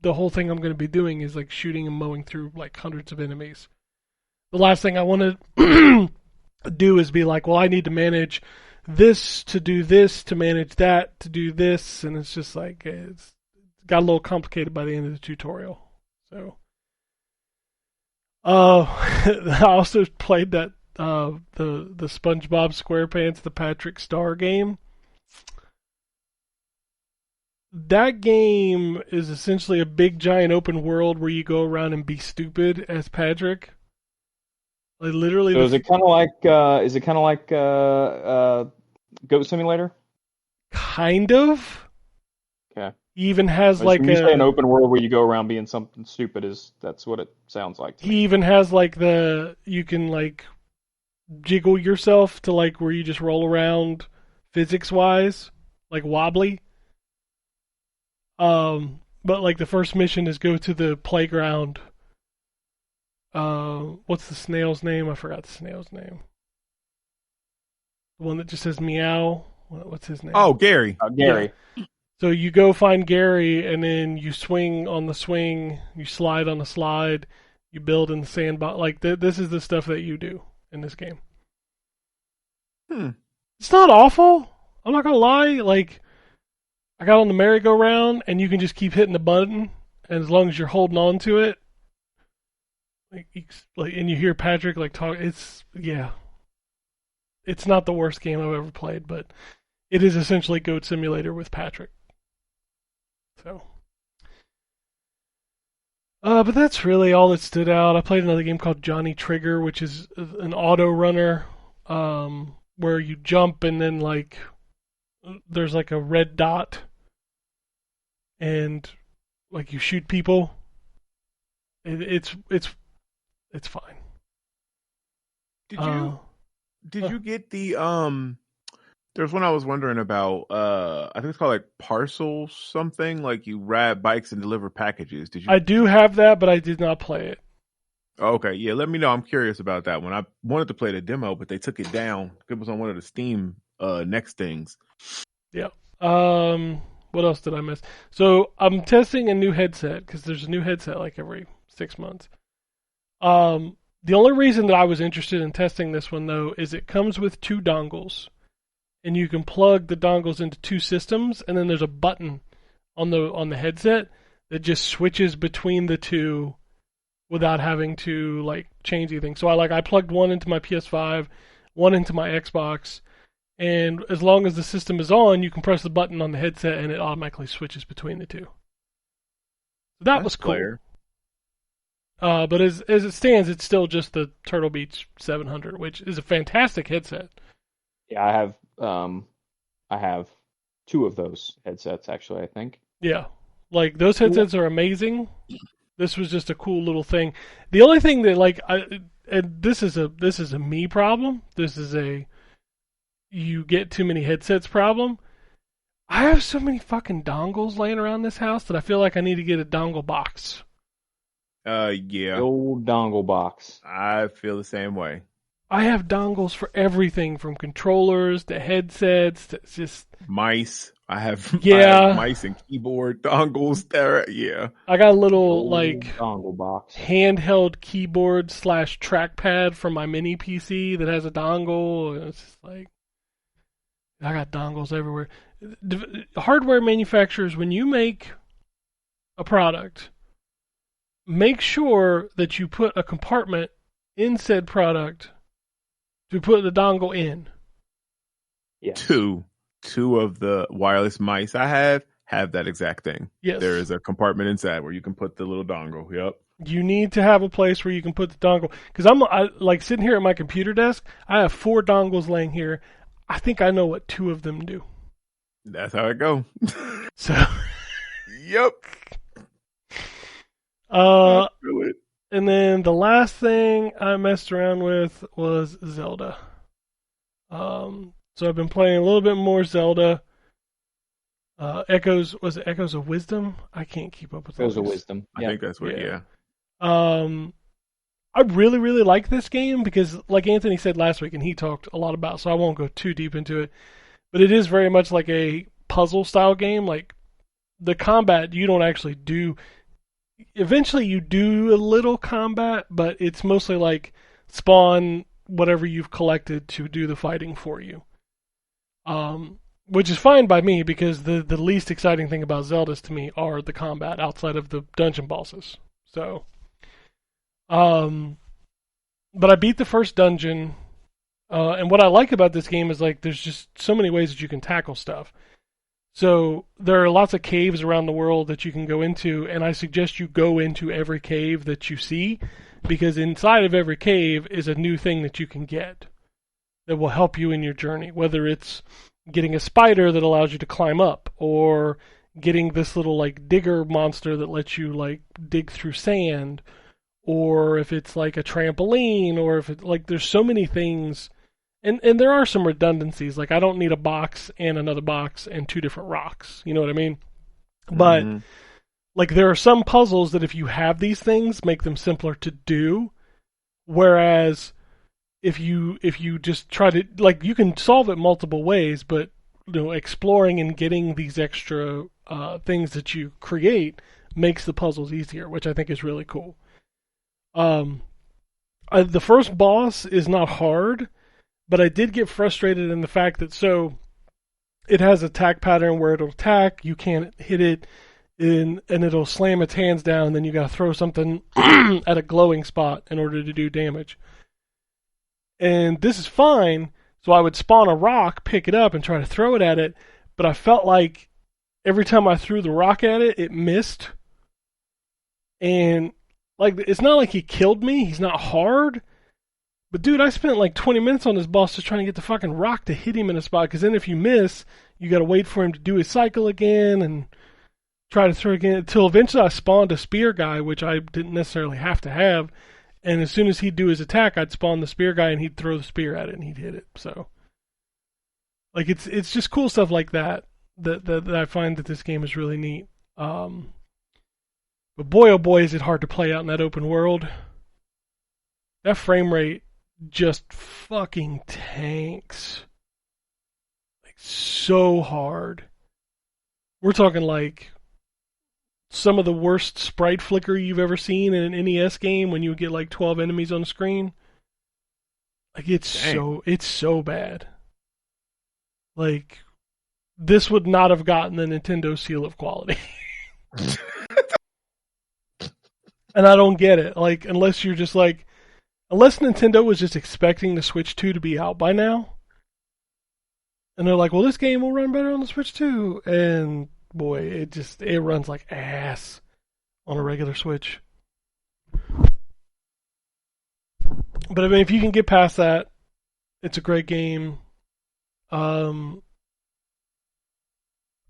the whole thing I'm going to be doing is like shooting and mowing through like hundreds of enemies. The last thing I want to do is be like, well, I need to manage this to do this, to manage that, to do this, and it's just like it's got a little complicated by the end of the tutorial. So, I also played that the SpongeBob SquarePants the Patrick Star game. That game is essentially a big giant open world where you go around and be stupid as Patrick. Like literally. So is it kind of like Goat Simulator? Kind of. Okay. He even has like when you say an open world where you go around being something stupid, that's what it sounds like. He even has like you can like jiggle yourself to like where you just roll around physics wise, like wobbly. but like the first mission is go to the playground. What's the snail's name? I forgot the snail's name. The one that just says meow. What's his name? Oh, Gary. Gary. Yeah. So you go find Gary, and then you swing on the swing, you slide on the slide, you build in the sandbox. Like this is the stuff that you do in this game. It's not awful. I'm not gonna lie. Like, I got on the merry-go-round, and you can just keep hitting the button, and as long as you're holding on to it, and you hear Patrick talk. It's not the worst game I've ever played, but it is essentially Goat Simulator with Patrick. So, but that's really all that stood out. I played another game called Johnny Trigger, which is an auto runner, where you jump and then there's a red dot, and you shoot people. It's fine. Did you get the There's one I was wondering about. I think it's called parcel something. You ride bikes and deliver packages. Did you? I do have that, but I did not play it. Okay, yeah. Let me know. I'm curious about that one. I wanted to play the demo, but they took it down. It was on one of the Steam next things. Yeah. What else did I miss? So I'm testing a new headset because there's a new headset every 6 months. The only reason that I was interested in testing this one though is it comes with 2 dongles. And you can plug the dongles into 2 systems, and then there's a button on the headset that just switches between the 2 without having to change anything. So I plugged one into my PS5, one into my Xbox, and as long as the system is on, you can press the button on the headset and it automatically switches between the 2. So that was cool. But as it stands, it's still just the Turtle Beach 700, which is a fantastic headset. Yeah, I have 2 of those headsets actually, I think. Yeah. Those headsets are amazing. This was just a cool little thing. The only thing that and this is a me problem. This is a you get too many headsets problem. I have so many fucking dongles laying around this house that I feel like I need to get a dongle box. Yeah. The old dongle box. I feel the same way. I have dongles for everything from controllers to headsets to just mice. I have mice and keyboard dongles there. Yeah. I got a little dongle box. handheld keyboard / trackpad from my mini PC that has a dongle. And it's just I got dongles everywhere. Hardware manufacturers, when you make a product, make sure that you put a compartment in said product to put the dongle in. Yes. Two of the wireless mice I have that exact thing. Yes. There is a compartment inside where you can put the little dongle. Yep. You need to have a place where you can put the dongle. Because I sitting here at my computer desk, I have 4 dongles laying here. I think I know what 2 of them do. That's how it go. So. Yep. And then the last thing I messed around with was Zelda. So I've been playing a little bit more Zelda. Echoes of Wisdom? I can't keep up with Echoes of Wisdom. I think that's what, yeah. I really, really like this game because, like Anthony said last week, and he talked a lot about, so I won't go too deep into it, but it is very much like a puzzle-style game. The combat, you don't actually do... Eventually you do a little combat, but it's mostly spawn whatever you've collected to do the fighting for you. Which is fine by me because the least exciting thing about Zeldas to me are the combat outside of the dungeon bosses. So, but I beat the first dungeon, and what I like about this game is there's just so many ways that you can tackle stuff. So there are lots of caves around the world that you can go into, and I suggest you go into every cave that you see, because inside of every cave is a new thing that you can get that will help you in your journey, whether it's getting a spider that allows you to climb up, or getting this little digger monster that lets you dig through sand, or if it's a trampoline, or if it there's so many things. And there are some redundancies. I don't need a box and another box and 2 different rocks. You know what I mean? But like there are some puzzles that if you have these things, make them simpler to do, whereas if you just try to, like, you can solve it multiple ways, but exploring and getting these extra things that you create makes the puzzles easier, which I think is really cool. The first boss is not hard, but I did get frustrated in the fact that it has attack pattern where it'll attack, you can't hit it, and it'll slam its hands down, then you gotta throw something at a glowing spot in order to do damage. And this is fine, so I would spawn a rock, pick it up, and try to throw it at it, but I felt like every time I threw the rock at it, it missed. And, like, it's not like he killed me, he's not hard, but dude, I spent like 20 minutes on this boss just trying to get the fucking rock to hit him in a spot, because then if you miss, you gotta wait for him to do his cycle again, and try to throw again, until eventually I spawned a spear guy, which I didn't necessarily have to have, and as soon as he'd do his attack, I'd spawn the spear guy, and he'd throw the spear at it, and he'd hit it, so. Like, it's just cool stuff like that I find that this game is really neat. But boy, oh boy, is it hard to play out in that open world. That frame rate just fucking tanks. Like, so hard. We're talking like some of the worst sprite flicker you've ever seen in an NES game when you get like 12 enemies on the screen. Like, it's so bad. Like, this would not have gotten the Nintendo seal of quality. And I don't get it. Like, unless Nintendo was just expecting the Switch 2 to be out by now. And they're like, well, this game will run better on the Switch 2. And boy, it runs like ass on a regular Switch. But I mean, if you can get past that, it's a great game. I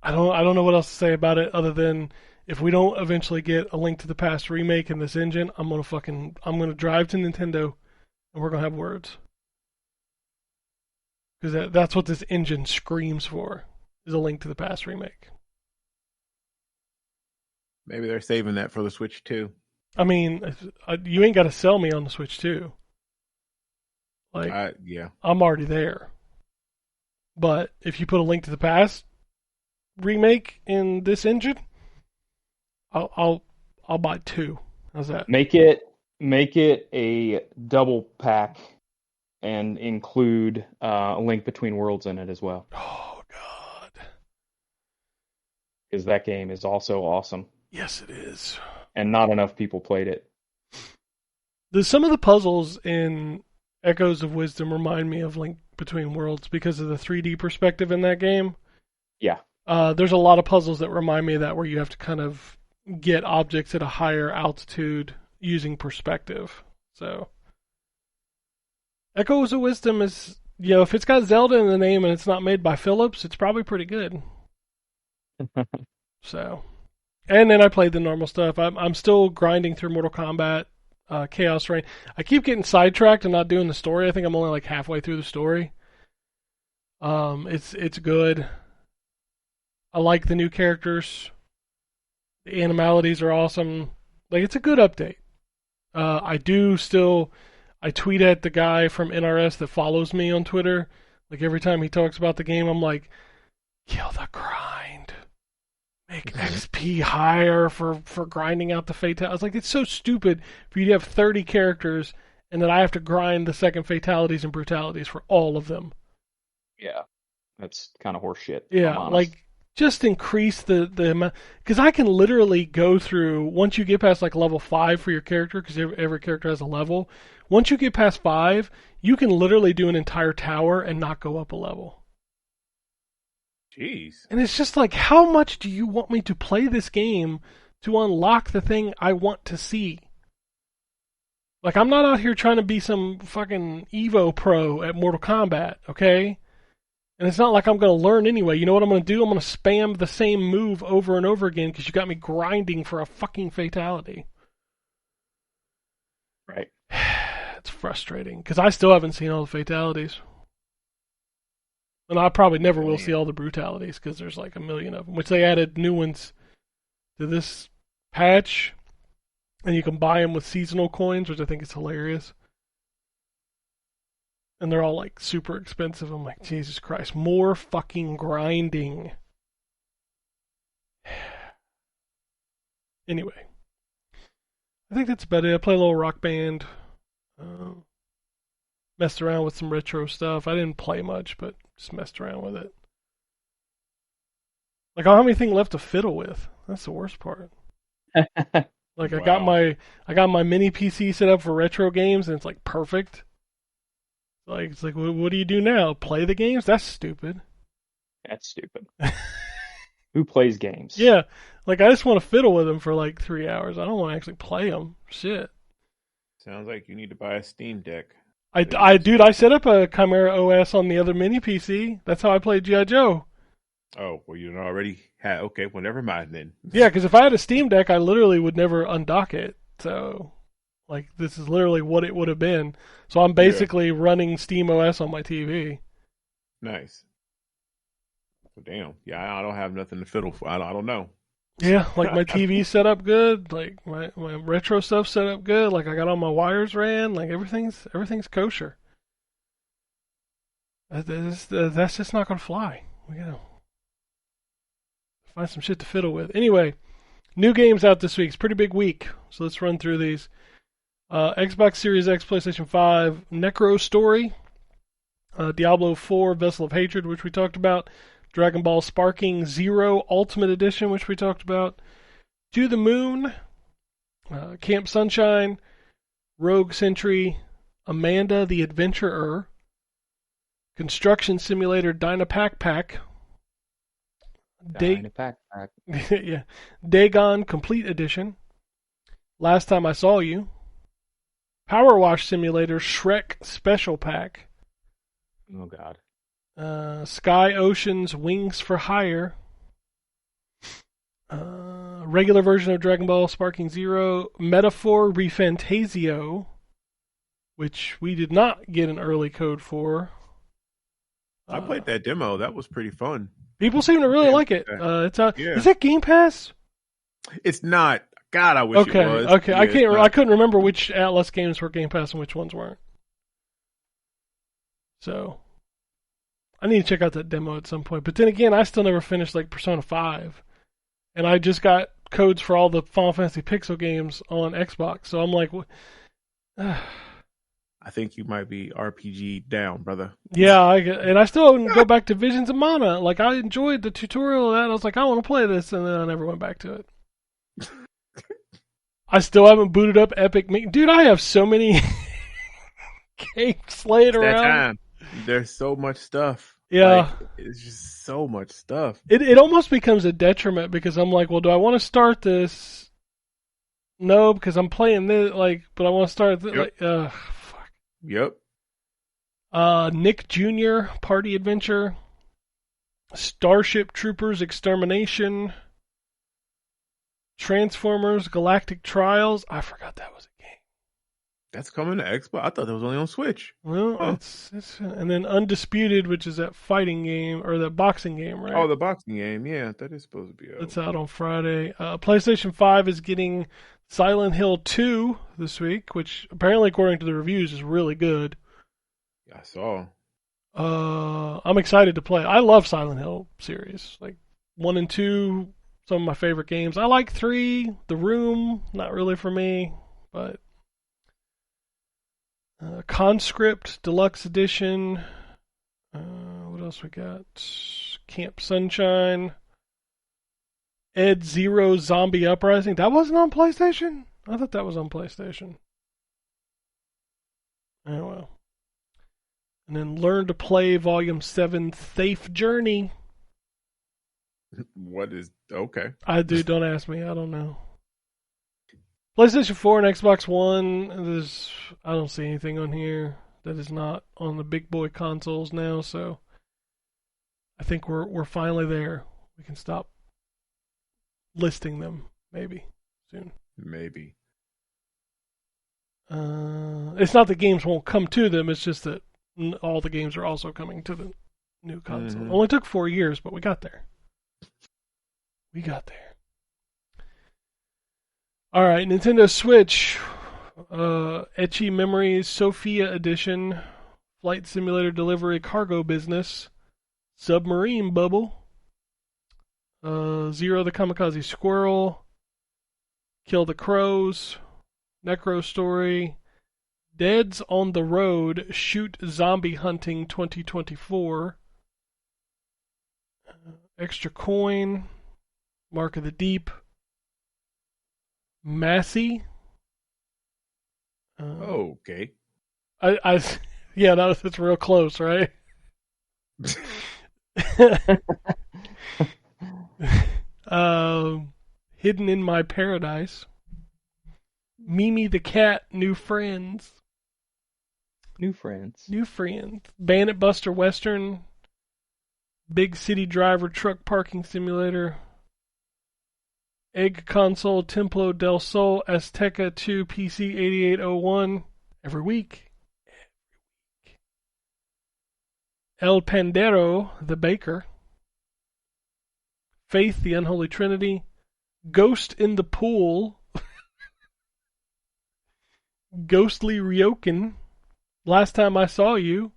don't know what else to say about it other than if we don't eventually get a Link to the Past remake in this engine, I'm gonna drive to Nintendo and we're gonna have words. Because that's what this engine screams for, is a Link to the Past remake. Maybe they're saving that for the Switch 2. I mean, you ain't got to sell me on the Switch 2. Like, yeah. I'm already there. But if you put a Link to the Past remake in this engine, I'll buy 2. How's that? Make it a double pack and include a Link Between Worlds in it as well. Oh God! Because that game is also awesome. Yes, it is. And not enough people played it. Some of the puzzles in Echoes of Wisdom remind me of Link Between Worlds because of the 3D perspective in that game. Yeah. There's a lot of puzzles that remind me of that, where you have to kind of get objects at a higher altitude using perspective. So, Echoes of Wisdom is, if it's got Zelda in the name and it's not made by Philips, it's probably pretty good. So, and then I played the normal stuff. I'm still grinding through Mortal Kombat, Chaos Reign. I keep getting sidetracked and not doing the story. I think I'm only like halfway through the story. It's good. I like the new characters. The animalities are awesome. Like, it's a good update. I tweet at the guy from NRS that follows me on Twitter. Like, every time he talks about the game, I'm like, kill the grind. Make XP higher for grinding out the fatalities. I was like, it's so stupid for you to have 30 characters and then I have to grind the second fatalities and brutalities for all of them. Yeah. That's kind of horseshit. Yeah, like, just increase the amount, because I can literally go through, once you get past like level 5 for your character, because every character has a level, once you get past 5, you can literally do an entire tower and not go up a level. Jeez. And it's just like, how much do you want me to play this game to unlock the thing I want to see? Like, I'm not out here trying to be some fucking Evo pro at Mortal Kombat, okay? And it's not like I'm going to learn anyway. You know what I'm going to do? I'm going to spam the same move over and over again because you got me grinding for a fucking fatality. Right. It's frustrating because I still haven't seen all the fatalities. And I probably never will see all the brutalities because there's like a million of them, which they added new ones to this patch, and you can buy them with seasonal coins, which I think is hilarious. And they're all like super expensive. I'm like, Jesus Christ, more fucking grinding. Anyway, I think that's about it. I play a little Rock Band. Messed around with some retro stuff. I didn't play much, but just messed around with it. Like, I don't have anything left to fiddle with. That's the worst part. Like, Wow. I got my mini PC set up for retro games, and it's like perfect. Like, it's like, what do you do now? Play the games? That's stupid. That's stupid. Who plays games? Yeah, like I just want to fiddle with them for like 3 hours. I don't want to actually play them. Shit. Sounds like you need to buy a Steam Deck. Dude, I set up a Chimera OS on the other mini PC. That's how I played G.I. Joe. Oh, well, you already had. Okay, well, never mind then. Yeah, because if I had a Steam Deck, I literally would never undock it. So, like, this is literally what it would have been. So I'm basically running Steam OS on my TV. Nice. Well, damn. Yeah, I don't have nothing to fiddle for. I don't know. Yeah, like my TV set up good. Like my retro stuff set up good. Like I got all my wires ran. Like everything's kosher. That's just not gonna fly. We gotta find some shit to fiddle with. Anyway, new games out this week. It's a pretty big week, so let's run through these. Xbox Series X, PlayStation 5, Necro Story, Diablo 4, Vessel of Hatred, which we talked about, Dragon Ball Sparking Zero Ultimate Edition, which we talked about, To the Moon, Camp Sunshine, Rogue Sentry, Amanda the Adventurer, Construction Simulator Dynapack Pack, Dynapack. yeah, Dagon Complete Edition, Last Time I Saw You, Power Wash Simulator Shrek Special Pack, Oh God. Sky Ocean's Wings for Hire, regular version of Dragon Ball Sparking Zero, Metaphor Refantasio, which we did not get an early code for. I played that demo. That was pretty fun. People seem to really like it. It's out. Yeah. Is that Game Pass? It's not. God, I wish it was. Okay. Yeah, I couldn't remember which Atlas games were Game Pass and which ones weren't. So I need to check out that demo at some point. But then again, I still never finished like Persona 5, and I just got codes for all the Final Fantasy Pixel games on Xbox. So I'm like, I think you might be RPG down, brother. yeah, and I still didn't go back to Visions of Mana. Like I enjoyed the tutorial of that. I was like, I want to play this, and then I never went back to it. I still haven't booted up Epic Me. Dude, I have so many games laying around. That time. There's so much stuff. Yeah. Like, it's just so much stuff. It almost becomes a detriment because I'm like, well, do I want to start this? No, because I'm playing this, like, but I want to start this. Yep. Like, fuck. Yep. Nick Jr. Party Adventure, Starship Troopers Extermination, Transformers Galactic Trials. I forgot that was a game. That's coming to Xbox. I thought that was only on Switch. Well, it's and then Undisputed, which is that fighting game or that boxing game, right? Oh, the boxing game. Yeah, that is supposed to be out. It's out on Friday. PlayStation 5 is getting Silent Hill 2 this week, which apparently, according to the reviews, is really good. I saw. I'm excited to play. I love Silent Hill series. Like 1 and 2, some of my favorite games. I like 3, The Room, not really for me, but Conscript Deluxe Edition. What else we got? Camp Sunshine. Ed Zero Zombie Uprising. That wasn't on PlayStation? I thought that was on PlayStation. Oh well. And then Learn to Play Volume 7 Safe Journey. What is okay? Don't ask me. I don't know. PlayStation 4 and Xbox One. I don't see anything on here that is not on the big boy consoles now. So I think we're finally there. We can stop listing them maybe soon. Maybe. It's not that games won't come to them. It's just that all the games are also coming to the new console. Mm-hmm. Only took 4 years, but we got there. We got there. All right, Nintendo Switch, Etchy Memories Sophia Edition, Flight Simulator Delivery Cargo Business, Submarine Bubble, Zero the Kamikaze Squirrel, Kill the Crows, Necro Story, Dead's on the Road, Shoot Zombie Hunting 2024, Extra Coin, Mark of the Deep, Massey. Okay. Yeah, that's real close, right? Hidden in My Paradise, Mimi the Cat, New Friends, Bandit Buster Western, Big City Driver Truck Parking Simulator, Egg Console Templo del Sol Azteca 2 PC 8801 every week. El Pandero, the Baker, Faith, the Unholy Trinity, Ghost in the Pool, Ghostly Ryokin, Last Time I Saw You,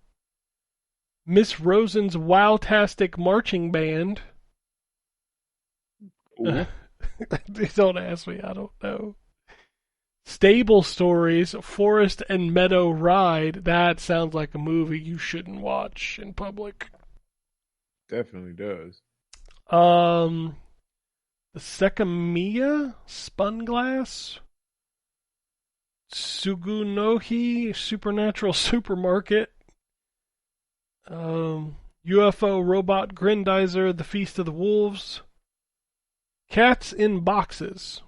Miss Rosen's Wildtastic Marching Band. Don't ask me, I don't know. Stable Stories, Forest and Meadow Ride. That sounds like a movie you shouldn't watch in public. Definitely does. The Sekamiya Spun Glass, Sugunohi Supernatural Supermarket, UFO Robot Grindizer, The Feast of the Wolves, Cats in Boxes,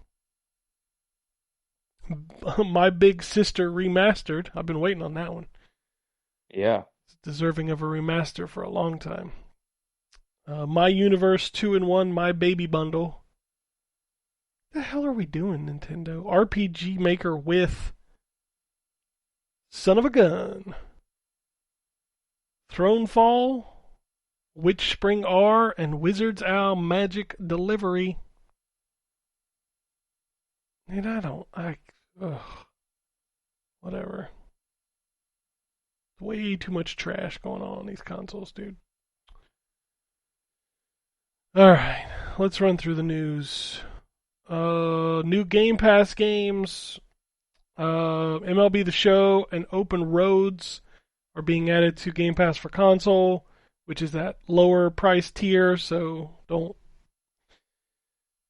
My Big Sister Remastered. I've been waiting on that one. Yeah. It's deserving of a remaster for a long time. My Universe 2-in-1, My Baby Bundle. What the hell are we doing, Nintendo? RPG Maker with Son of a Gun, Thronefall, Witch Spring R, and Wizard's Owl Magic Delivery. And whatever. Way too much trash going on these consoles, dude. Alright, let's run through the news. New Game Pass games. MLB The Show and Open Roads are being added to Game Pass for console, which is that lower price tier, so don't.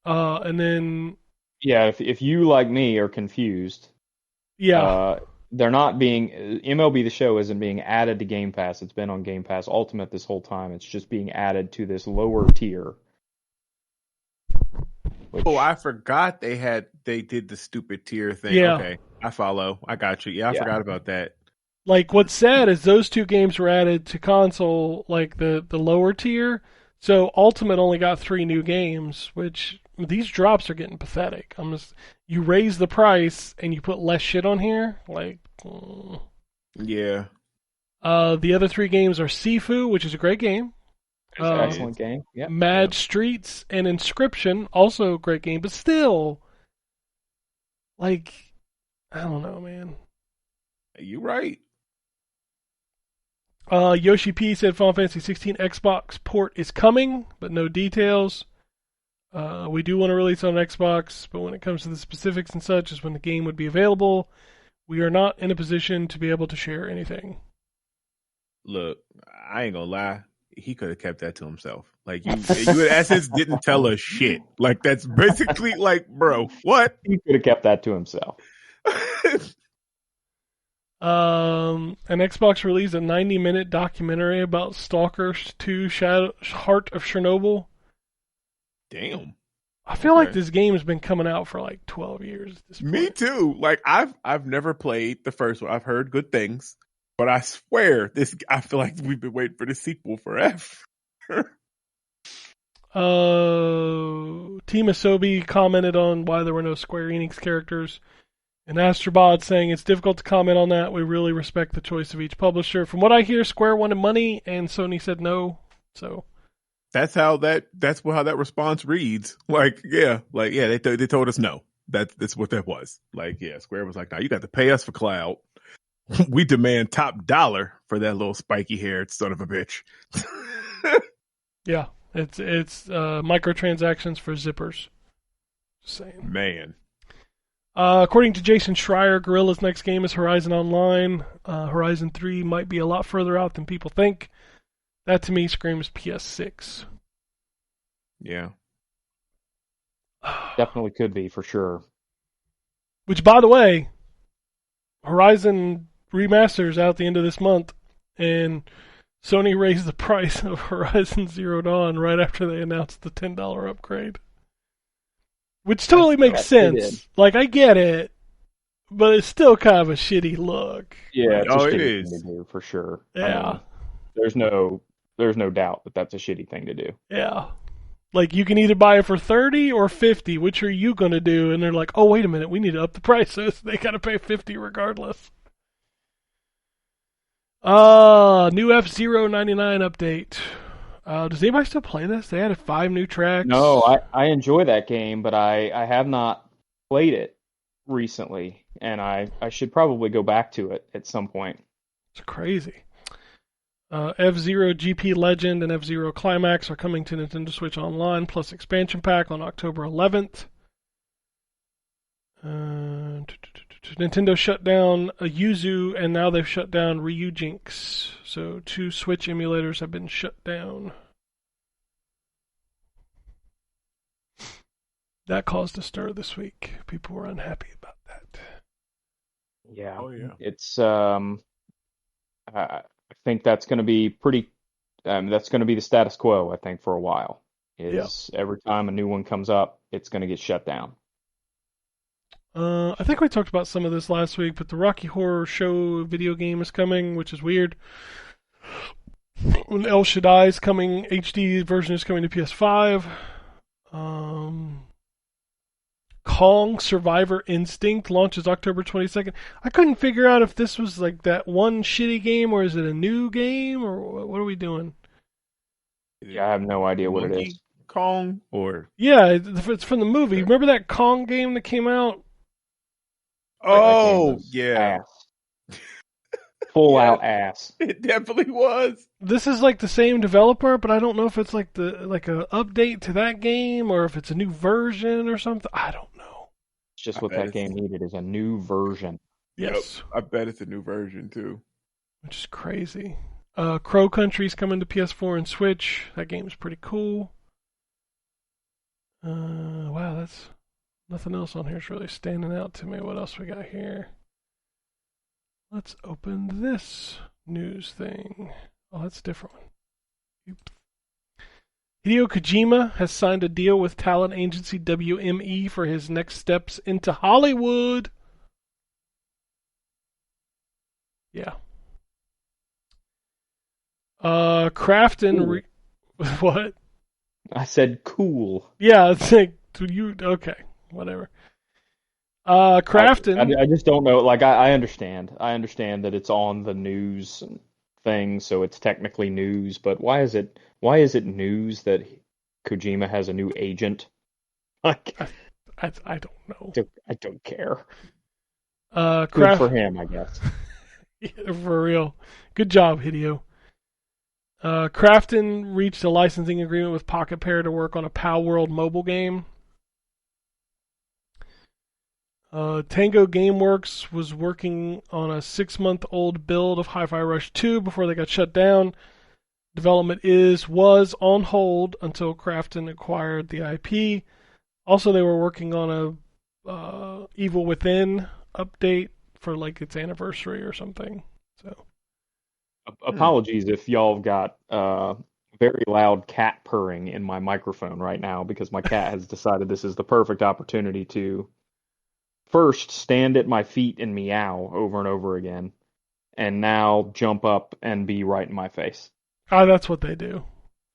And then. Yeah, if you, like me, are confused. Yeah. They're not being. MLB The Show isn't being added to Game Pass. It's been on Game Pass Ultimate this whole time. It's just being added to this lower tier. Oh, I forgot they did the stupid tier thing. Yeah. Okay, I follow. I got you. Yeah, I forgot about that. Like, what's sad is those two games were added to console, like the lower tier. So Ultimate only got 3 new games, which these drops are getting pathetic. You raise the price and you put less shit on here, like. Yeah. The other 3 games are Sifu, which is a great game. It's an excellent game. Yep. Mad Streets and Inscription, also a great game, but still, like, I don't know, man. You right. Yoshi P said Final Fantasy 16 Xbox port is coming, but no details. We do want to release on Xbox, but when it comes to the specifics and such, is when the game would be available. We are not in a position to be able to share anything. Look, I ain't gonna lie. He could have kept that to himself. Like, you in essence didn't tell us shit. Like, that's basically like, bro, what? He could have kept that to himself. An Xbox released a 90-minute documentary about Stalker 2 Heart of Chernobyl. Damn. I feel like this game has been coming out for like 12 years at this point. Me too. Like, I've never played the first one. I've heard good things. But I swear, I feel like we've been waiting for the sequel forever. Team Asobi commented on why there were no Square Enix characters. And Astrobot saying it's difficult to comment on that. We really respect the choice of each publisher. From what I hear, Square wanted money, and Sony said no. So that's how that response reads. They told us no. That's what that was. Like, yeah, Square was like, "Now you got to pay us for Cloud. We demand top dollar for that little spiky haired son of a bitch." Yeah, it's microtransactions for zippers. Just saying. Man. According to Jason Schreier, Guerrilla's next game is Horizon Online. Horizon 3 might be a lot further out than people think. That to me screams PS6. Yeah. Definitely could be, for sure. Which, by the way, Horizon Remaster's out the end of this month, and Sony raised the price of Horizon Zero Dawn right after they announced the $10 upgrade. Which totally makes sense. Like, I get it, but it's still kind of a shitty look. Yeah, it's a shitty it thing is. to do, for sure. Yeah. There's no doubt that that's a shitty thing to do. Yeah. Like, you can either buy it for 30 or 50. Which are you going to do? And they're like, oh, wait a minute, we need to up the prices. They got to pay 50 regardless. New F-Zero 99 update. Does anybody still play this? They added 5 new tracks. No, I enjoy that game, but I have not played it recently, and I should probably go back to it at some point. It's crazy. F-Zero GP Legend and F-Zero Climax are coming to Nintendo Switch Online plus expansion pack on October 11th. Nintendo shut down Yuzu, and now they've shut down Ryujinx. So 2 Switch emulators have been shut down. That caused a stir this week. People were unhappy about that. Yeah. Oh, yeah. It's I think that's going to be pretty. That's going to be the status quo, I think, for a while. Every time a new one comes up, it's going to get shut down. I think we talked about some of this last week, but the Rocky Horror Show video game is coming, which is weird. When El Shaddai's coming, HD version is coming to PS5. Kong Survivor Instinct launches October 22nd. I couldn't figure out if this was like that one shitty game, or is it a new game, or what are we doing? Yeah, I have no idea what it is. Kong or Yeah, it's from the movie. Remember that Kong game that came out? Oh, yeah. Ass. Full out ass. It definitely was. This is like the same developer, but I don't know if it's like a update to that game or if it's a new version or something. I don't know. It's just what that game needed, is a new version. Yes. Yep, I bet it's a new version too. Which is crazy. Crow Country's coming to PS4 and Switch. That game's pretty cool. Wow, that's nothing else on here is really standing out to me. What else we got here? Let's open this news thing. Oh, that's a different one. Oops. Hideo Kojima has signed a deal with talent agency WME for his next steps into Hollywood. Yeah. Crafton. What? I said cool. Yeah, it's like you. Okay, whatever. Crafton. I just don't know. Like, I understand. I understand that it's on the news thing, so it's technically news. But why is it news that Kojima has a new agent? Like, I don't know. I don't care. Good for him, I guess. Yeah, for real. Good job, Hideo. Crafton reached a licensing agreement with Pocket Pair to work on a Pal World mobile game. Tango Gameworks was working on a 6-month-old build of Hi-Fi Rush 2 before they got shut down. Development was on hold until Crafton acquired the IP. Also, they were working on a Evil Within update for like its anniversary or something. So, apologies if y'all have got very loud cat purring in my microphone right now, because my cat has decided this is the perfect opportunity to first stand at my feet and meow over and over again, and now jump up and be right in my face. That's what they do.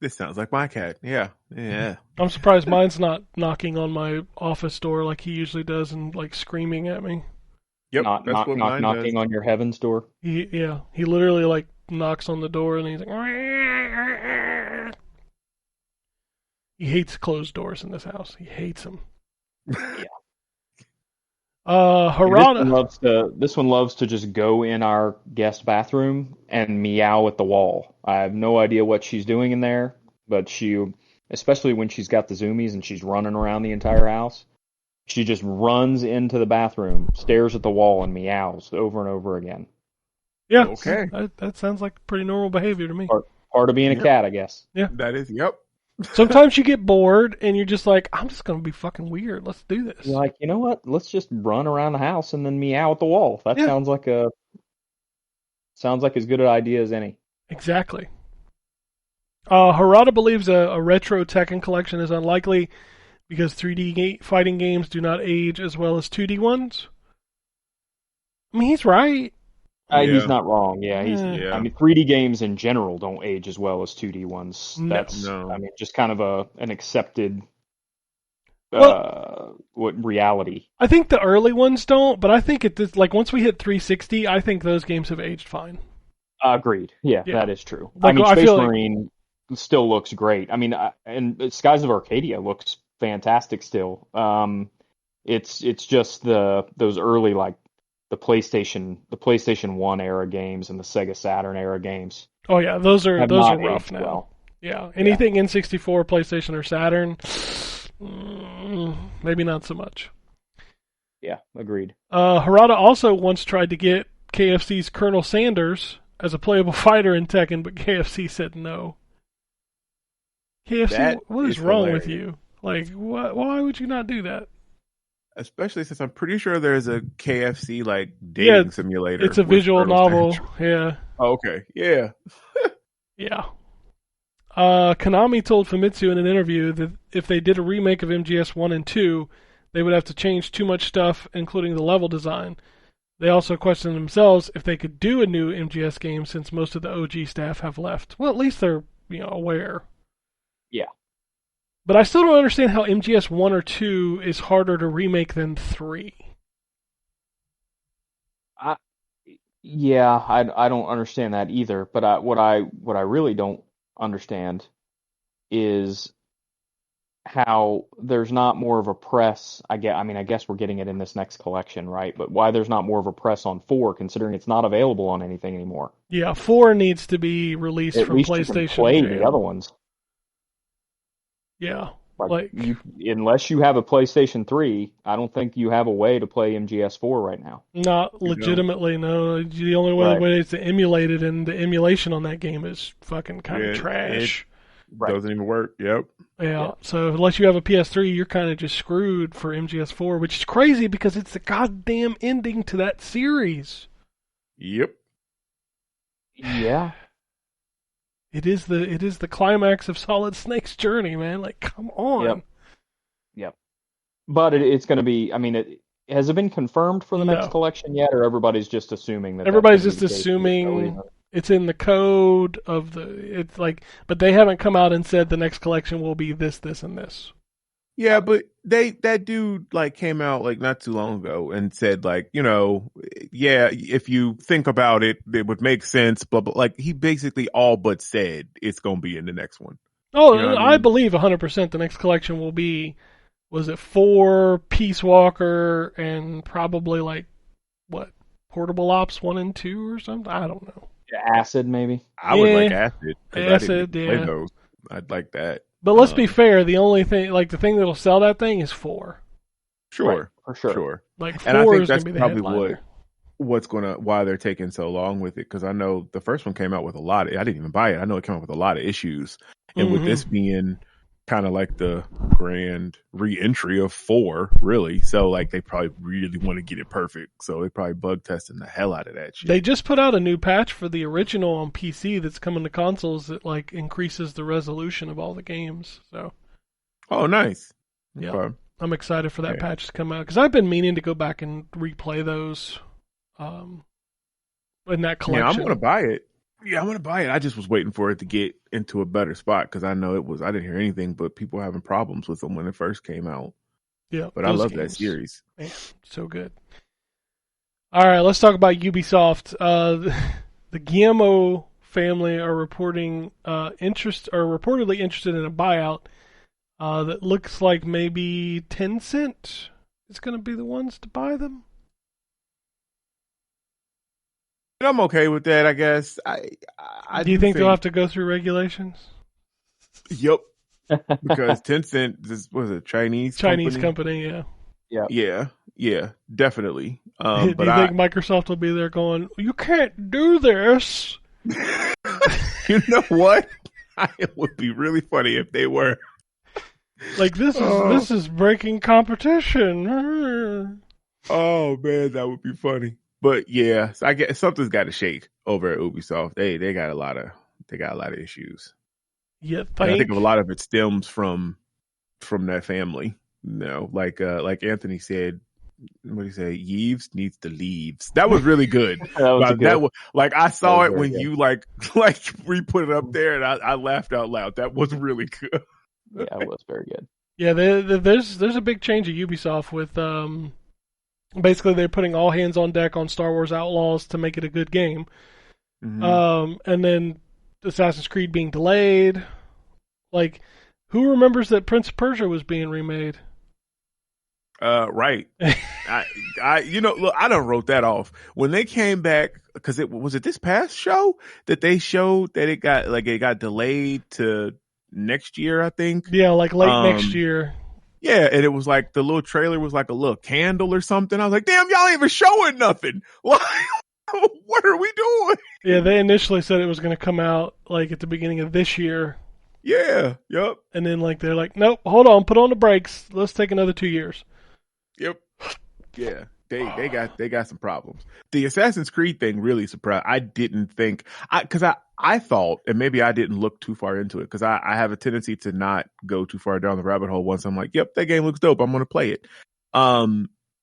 This sounds like my cat. Yeah. I'm surprised mine's not knocking on my office door like he usually does and like screaming at me. Yep, that's what mine knocking does. On your heaven's door. He literally like knocks on the door and he's like, he hates closed doors in this house. He hates them. Yeah. Harada. This one loves to just go in our guest bathroom and meow at the wall. I have no idea what she's doing in there, but especially when she's got the zoomies and she's running around the entire house, she just runs into the bathroom, stares at the wall, and meows over and over again. Yeah, Okay. That sounds like pretty normal behavior to me. Part of being a cat, I guess. Yeah. That is, yep. Sometimes you get bored and you're just like, I'm just going to be fucking weird. Let's do this. You're like, you know what? Let's just run around the house and then meow at the wall. That sounds like as good an idea as any. Exactly. Harada believes a retro Tekken collection is unlikely because 3D fighting games do not age as well as 2D ones. I mean, he's right. He's not wrong. Yeah, Yeah. I mean, 3D games in general don't age as well as 2D ones. No. I mean, just kind of an accepted reality. I think the early ones don't, but I think once we hit 360, I think those games have aged fine. Agreed. Yeah, that is true. Like, I mean, I Space feel Marine still looks great. I mean, and Skies of Arcadia looks fantastic still. It's just those early, like, the PlayStation 1 era games and the Sega Saturn era games. Oh yeah, those are rough now. Well. Yeah, anything N64, PlayStation, or Saturn, maybe not so much. Yeah, agreed. Harada also once tried to get KFC's Colonel Sanders as a playable fighter in Tekken, but KFC said no. KFC, what is wrong hilarious. with you? Like, why would you not do that? Especially since I'm pretty sure there's a KFC like dating simulator. It's a visual novel. Yeah. Oh, okay. Yeah. Yeah. Konami told Famitsu in an interview that if they did a remake of MGS 1 and 2, they would have to change too much stuff, including the level design. They also questioned themselves if they could do a new MGS game since most of the OG staff have left. Well, at least they're, aware. Yeah. But I still don't understand how MGS 1 or 2 is harder to remake than 3. I don't understand that either. But what I really don't understand is how there's not more of a press. I guess we're getting it in this next collection, right? But why there's not more of a press on 4, considering it's not available on anything anymore? Yeah, 4 needs to be released At from least PlayStation. you can play the other ones. Yeah. Unless you have a PlayStation 3, I don't think you have a way to play MGS4 right now. Not legitimately, no. The only way is to emulate it, and the emulation on that game is fucking kind of trash. It doesn't even work. Yep. Yeah, so unless you have a PS3, you're kind of just screwed for MGS4, which is crazy because it's the goddamn ending to that series. Yep. Yeah. It is the climax of Solid Snake's journey, man. Like, come on. Yep. But it's going to be. I mean, has it been confirmed for the next collection yet, or everybody's just assuming that? Everybody's just assuming it's in the code of the. It's like, but they haven't come out and said the next collection will be this, this, and this. Yeah, but that dude like came out like not too long ago and said like, if you think about it, it would make sense, but like he basically all but said it's going to be in the next one. Oh, I believe 100% the next collection will be, was it 4, Peace Walker, and probably like, what, Portable Ops 1 and 2 or something? I don't know. Acid, maybe? I would like Acid. Acid, play those. I'd like that. But let's be fair, the only thing, like the thing that'll sell that thing is 4. Sure. Right, for sure. Like 4 and I think is that's going to be the probably headliner. why they're taking so long with it, because I know the first one came out with I didn't even buy it. I know it came out with a lot of issues. And with this being kind of like the grand re-entry of 4, really. So like they probably really want to get it perfect. So they probably bug testing the hell out of that shit. They just put out a new patch for the original on PC that's coming to consoles that like increases the resolution of all the games. So. Oh, nice. Yeah. Okay. I'm excited for that patch to come out because I've been meaning to go back and replay those in that collection. Yeah, I'm going to buy it. Yeah, I'm going to buy it. I just was waiting for it to get into a better spot because I know I didn't hear anything but people having problems with them when it first came out. Yeah. But I love that series. Man, so good. All right, let's talk about Ubisoft. The Guillemot family are reporting reportedly interested in a buyout that looks like maybe Tencent is going to be the ones to buy them. And I'm okay with that, I guess. Do you think they'll have to go through regulations? Yep. Because Tencent, this was a Chinese company, yeah. Yeah, definitely. Do you think Microsoft will be there going, you can't do this? You know what? It would be really funny if they were. Like, this is breaking competition. Oh man, that would be funny. But yeah, I guess something's got to shake over at Ubisoft. They got a lot of issues. Yeah, I think a lot of it stems from that family. You know, like Anthony said, what did he say? Yves needs to leaves. That was really good. I saw it when you like re-put it up there, and I laughed out loud. That was really good. Yeah, it was very good. Yeah, there's a big change at Ubisoft with basically they're putting all hands on deck on Star Wars Outlaws to make it a good game. Mm-hmm. And then Assassin's Creed being delayed. Like, who remembers that Prince of Persia was being remade? Right. Look, I done wrote that off when they came back, because it was this past show that they showed that it got delayed to next year, I think. Yeah, like late next year. Yeah, and it was like the little trailer was like a little candle or something. I was like, damn, y'all ain't even showing nothing. What are we doing? Yeah, they initially said it was going to come out like at the beginning of this year. Yeah, yep. And then they're like, nope, hold on, put on the brakes. Let's take another 2 years. Yep. Yeah, they got some problems. The Assassin's Creed thing really surprised. I didn't think because I thought, and maybe I didn't look too far into it, because I have a tendency to not go too far down the rabbit hole once I'm like, yep, that game looks dope, I'm going to play it.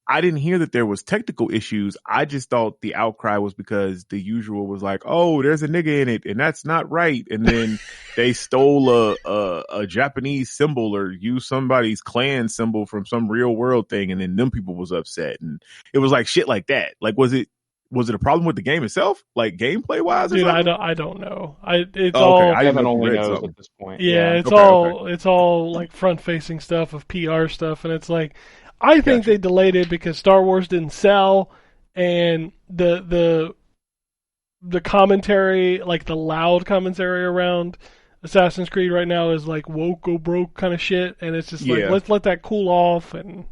I didn't hear that there was technical issues. I just thought the outcry was because the usual was like, oh, there's a nigga in it, and that's not right. And then they stole a Japanese symbol or used somebody's clan symbol from some real world thing, and then them people was upset. And it was like shit like that. Like, was it a problem with the game itself, like gameplay wise? Dude, I don't know. It's Evan only knows at this point. Yeah, it's all like front facing stuff of PR stuff, and it's like, I think they delayed it because Star Wars didn't sell, and the commentary, like the loud commentary around Assassin's Creed right now is like woke go broke kind of shit, and it's just like, let's let that cool off. And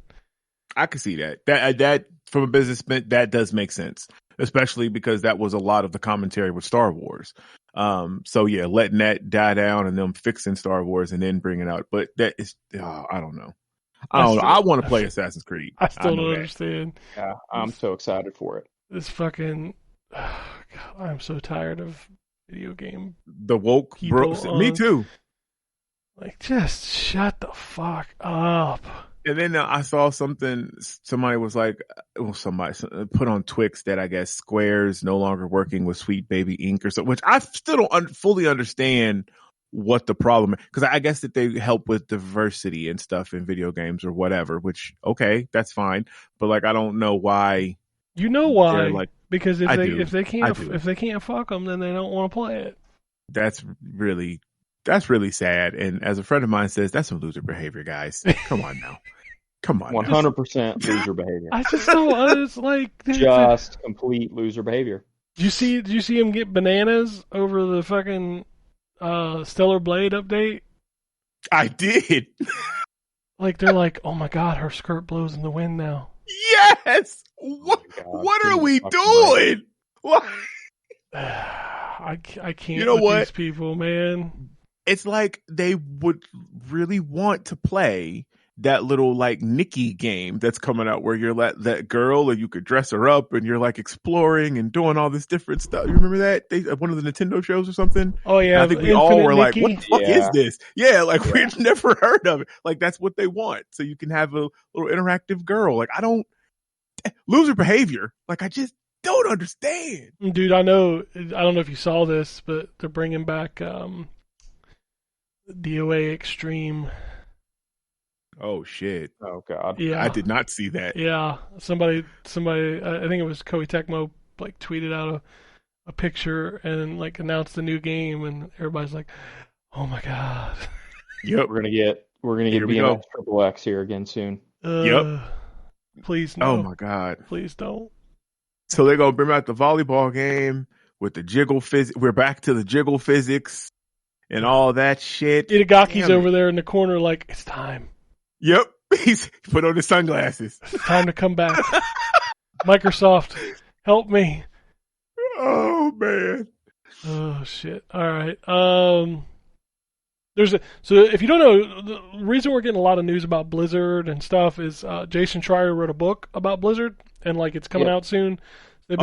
I can see that. That from a businessman, that does make sense, especially because that was a lot of the commentary with Star Wars. So yeah, letting that die down and them fixing Star Wars and then bringing out, but that is, I don't know. I want to play Assassin's Creed. I still don't understand. Yeah, I'm so excited for it. This fucking, God, I'm so tired of video game. The woke bro. Me too. Like, just shut the fuck up. And then I saw something. Somebody was like, somebody put on Twix that I guess Square's no longer working with Sweet Baby Inc. or something, which I still don't fully understand what the problem is, because I guess that they help with diversity and stuff in video games or whatever, which, okay, that's fine, but like, I don't know why. You know why? Like, because if they can't fuck them, then they don't want to play it. That's really sad. And as a friend of mine says, that's some loser behavior, guys. Come on now. Come on. 100% loser behavior. I just don't. It's like just complete loser behavior. Did you see him get bananas over the fucking Stellar Blade update? I did. Like, they're like, oh my god, her skirt blows in the wind now. Yes. What are we doing? What? I can't. You know what? These people, man. It's like they would really want to play that little like Nikki game that's coming out where you're that girl and you could dress her up and you're like exploring and doing all this different stuff. You remember that? One of the Nintendo shows or something? Oh yeah. And I think we all were Nikki? Like, what the fuck is this? Yeah, like we've never heard of it. Like that's what they want. So you can have a little interactive girl. Like loser behavior. Like I just don't understand. Dude, I don't know if you saw this, but they're bringing back DOA Extreme. Oh shit! Oh god! Yeah, I did not see that. Yeah, somebody, I think it was Koei Tecmo, like tweeted out a picture and like announced a new game, and everybody's like, "Oh my god!" Yep, we're gonna get BMX Triple X here again soon. Yep. Please Oh no. my God. Please don't. So they're gonna bring out the volleyball game with the jiggle physics. We're back to the jiggle physics and all that shit. Itagaki's Damn over it. there in the corner like, it's time. Yep. He's put on his sunglasses. It's time to come back. Microsoft, help me. Oh man. Oh shit. All right. So if you don't know, the reason we're getting a lot of news about Blizzard and stuff is Jason Schreier wrote a book about Blizzard and like it's coming out soon. They've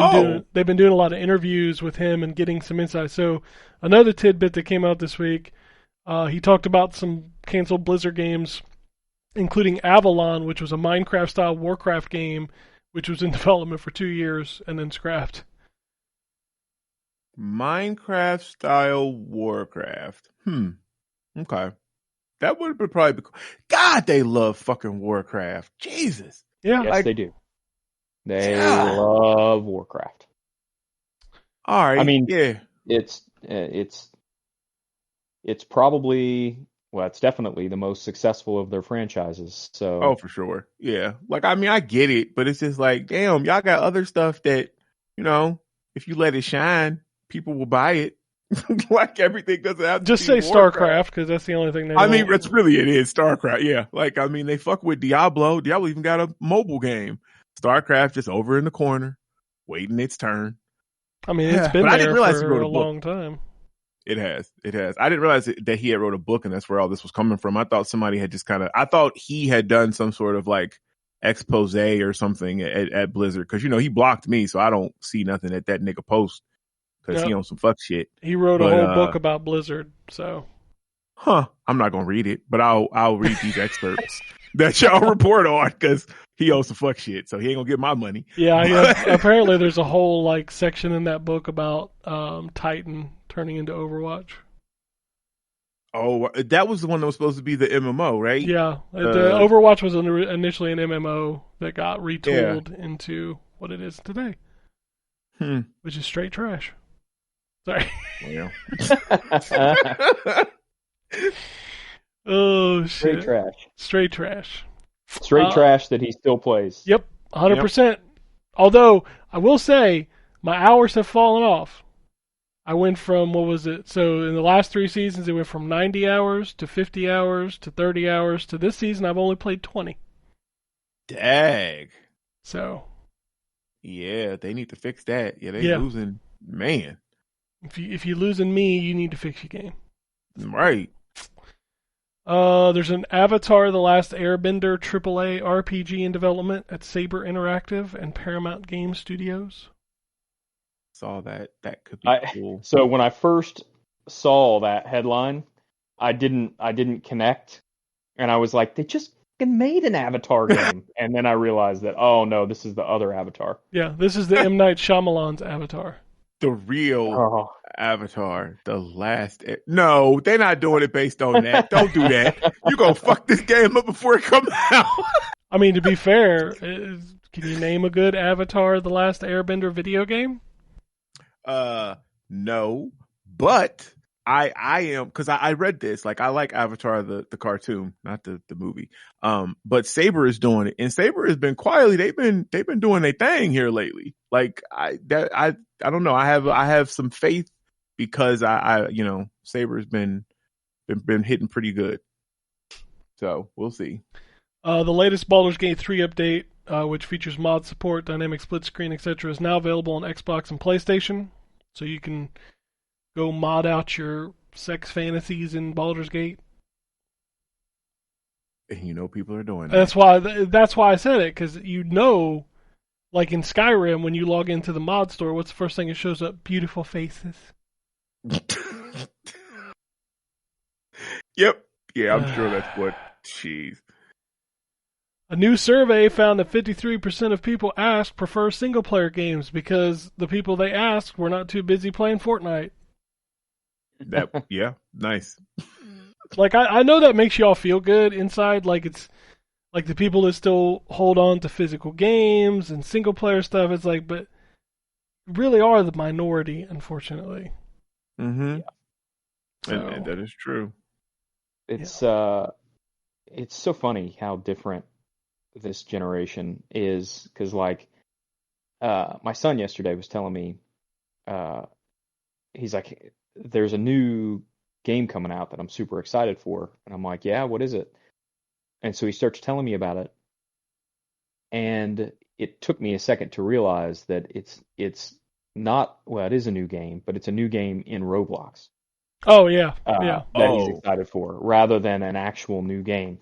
been doing a lot of interviews with him and getting some insight. So another tidbit that came out this week, he talked about some canceled Blizzard games, including Avalon, which was a Minecraft-style Warcraft game, which was in development for 2 years and then scrapped. Minecraft style Warcraft. Okay. That would have been probably. God, they love fucking Warcraft. Jesus. Yeah. Yes, they do. They love Warcraft. All right. I mean, yeah. It's probably, well, it's definitely the most successful of their franchises. So. Oh, for sure. Yeah. Like, I mean, I get it, but it's just like, damn, y'all got other stuff that, if you let it shine, people will buy it. Like everything doesn't have to just be say Warcraft. StarCraft because that's the only thing they. I mean, it is StarCraft. Yeah, like I mean, they fuck with Diablo. Diablo even got a mobile game. StarCraft just over in the corner, waiting its turn. I mean, it's been but there I didn't realize for he wrote a a book. long time. It has. I didn't realize that he had wrote a book, and that's where all this was coming from. I thought somebody had just I thought he had done some sort of like expose or something at Blizzard because he blocked me, so I don't see nothing that nigga post. Because he on some fuck shit. He wrote a whole book about Blizzard, so. I'm not gonna read it, but I'll read these excerpts that y'all report on because he owns some fuck shit, so he ain't gonna get my money. Yeah. Apparently, there's a whole like section in that book about Titan turning into Overwatch. Oh, that was the one that was supposed to be the MMO, right? Yeah, the Overwatch was initially an MMO that got retooled into what it is today, which is straight trash. Sorry. Yeah. Oh shit! Straight trash. Straight trash that he still plays. Yep, 100%. Although I will say my hours have fallen off. I went from So in the last 3 seasons, it went from 90 hours to 50 hours to 30 hours to this season. I've only played 20. Dag. So. Yeah, they need to fix that. Yeah, they losing, man. If you're losing me, you need to fix your game. Right. There's an Avatar: The Last Airbender AAA RPG in development at Saber Interactive and Paramount Game Studios. Saw that. That could be cool. So when I first saw that headline, I didn't connect, and I was like, they just made an Avatar game, and then I realized that no, this is the other Avatar. Yeah, this is the M. Night Shyamalan's Avatar. The real Avatar, the last. No, they're not doing it based on that. Don't do that. You gonna fuck this game up before it comes out. I mean, to be fair, can you name a good Avatar: The Last Airbender video game? No, but I am because I read this. Like I like Avatar the cartoon, not the movie. But Saber is doing it, and Saber has been quietly. They've been doing their thing here lately. Like I don't know. I have some faith because I Saber's been hitting pretty good. So we'll see. The latest Baldur's Gate 3 update, which features mod support, dynamic split screen, etc., is now available on Xbox and PlayStation. So you can go mod out your sex fantasies in Baldur's Gate. And people are doing that. That's why I said it, because like in Skyrim, when you log into the mod store, what's the first thing that shows up? Beautiful faces. Yep. Yeah, I'm sure that's what. Jeez. A new survey found that 53% of people asked prefer single-player games because the people they asked were not too busy playing Fortnite. Yeah, nice. Like, I know that makes you all feel good inside. Like, it's like the people that still hold on to physical games and single-player stuff. It's like, but really are the minority, unfortunately. Mm-hmm. Yeah. So, and that is true. It's so funny how different this generation is because, like, my son yesterday was telling me, uh, he's like, there's a new game coming out that I'm super excited for. And I'm like, yeah, what is it? And so he starts telling me about it. And it took me a second to realize that it's not, well, it is a new game, but it's a new game in Roblox Oh yeah, yeah. that he's Oh, excited for, rather than an actual new game.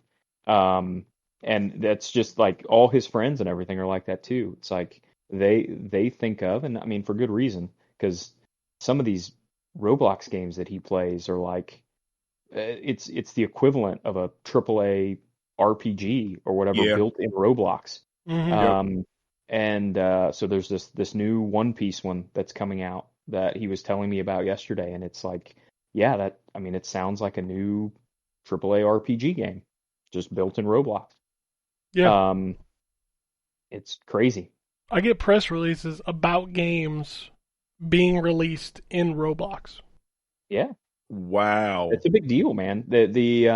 Um, and that's just like all his friends and everything are like that too. It's like they think of, and I mean for good reason, because some of these Roblox games that he plays are like it's the equivalent of a AAA RPG or whatever yeah. built in Roblox. Hmm. Yep. Um, and so there's this new One Piece one that's coming out that he was telling me about yesterday, and it's like, yeah, that I mean, it sounds like a new AAA RPG game just built in Roblox. Yeah. Um, it's crazy. I get press releases about games being released in Roblox. Yeah, Wow. it's a big deal, man. These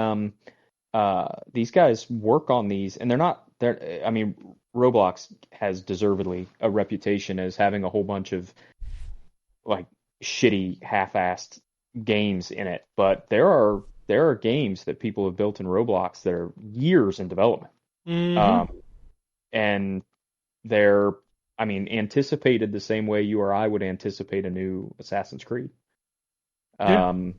guys work on these, and they're I mean, Roblox has deservedly a reputation as having a whole bunch of like shitty half-assed games in it, but there are games that people have built in Roblox that are years in development. Hmm. Um, and they're, I mean, anticipated the same way you or I would anticipate a new Assassin's Creed. Yeah. Um,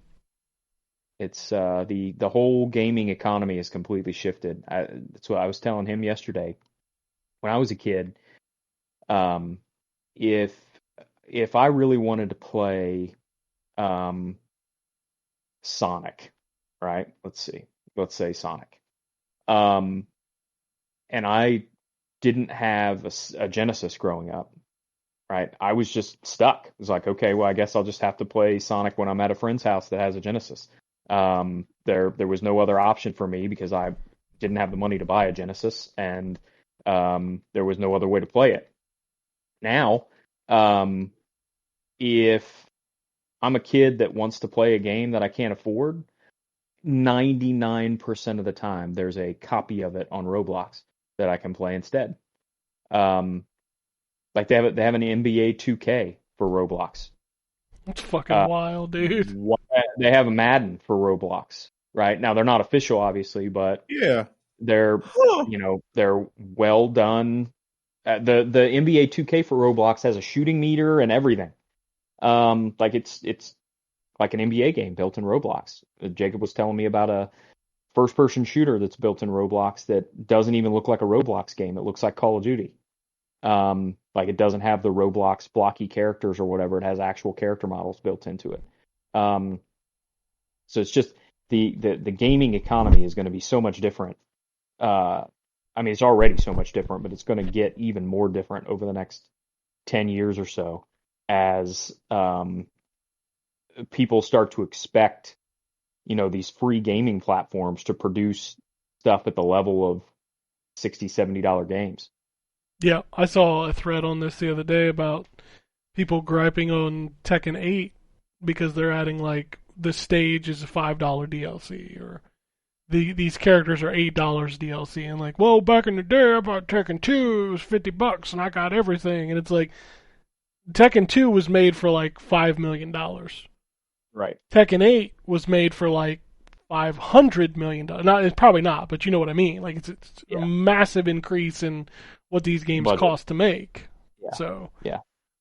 it's the whole gaming economy has completely shifted. That's what I was telling him yesterday. When I was a kid, um, if if I really wanted to play um, Sonic, right? Let's see. Let's say Sonic. Um, and I didn't have a Genesis growing up, right? I was just stuck. It was like, okay, well, I guess I'll just have to play Sonic when I'm at a friend's house that has a Genesis. There was no other option for me because I didn't have the money to buy a Genesis, and there was no other way to play it. Now, um, if I'm a kid that wants to play a game that I can't afford, 99% of the time there's a copy of it on Roblox that I can play instead. Um, like they have an NBA 2K for Roblox. That's fucking Uh, wild, dude. they have a Madden for Roblox, right? Now they're not official, obviously, but Yeah. they're Huh. they're well done. The NBA 2K for Roblox has a shooting meter and everything. Like it's like an NBA game built in Roblox. Jacob was telling me about a first person shooter that's built in Roblox that doesn't even look like a Roblox game. It looks like Call of Duty. Like it doesn't have the Roblox blocky characters or whatever. It has actual character models built into it. Um, so it's just the gaming economy is going to be so much different. Uh, I mean, it's already so much different, but it's going to get even more different over the next 10 years or so as people start to expect, these free gaming platforms to produce stuff at the level of $60, $70 games. Yeah, I saw a thread on this the other day about people griping on Tekken 8 because they're adding like the stage is a $5 DLC or these characters are $8 DLC and like, well, back in the day I bought Tekken 2, it was $50 and I got everything and it's like Tekken 2 was made for like $5 million. Right. Tekken 8 was made for like $500 million. Not, it's probably not, but you know what I mean. Like it's a Yeah. massive increase in what these games Budget. cost to make. Yeah. So Yeah.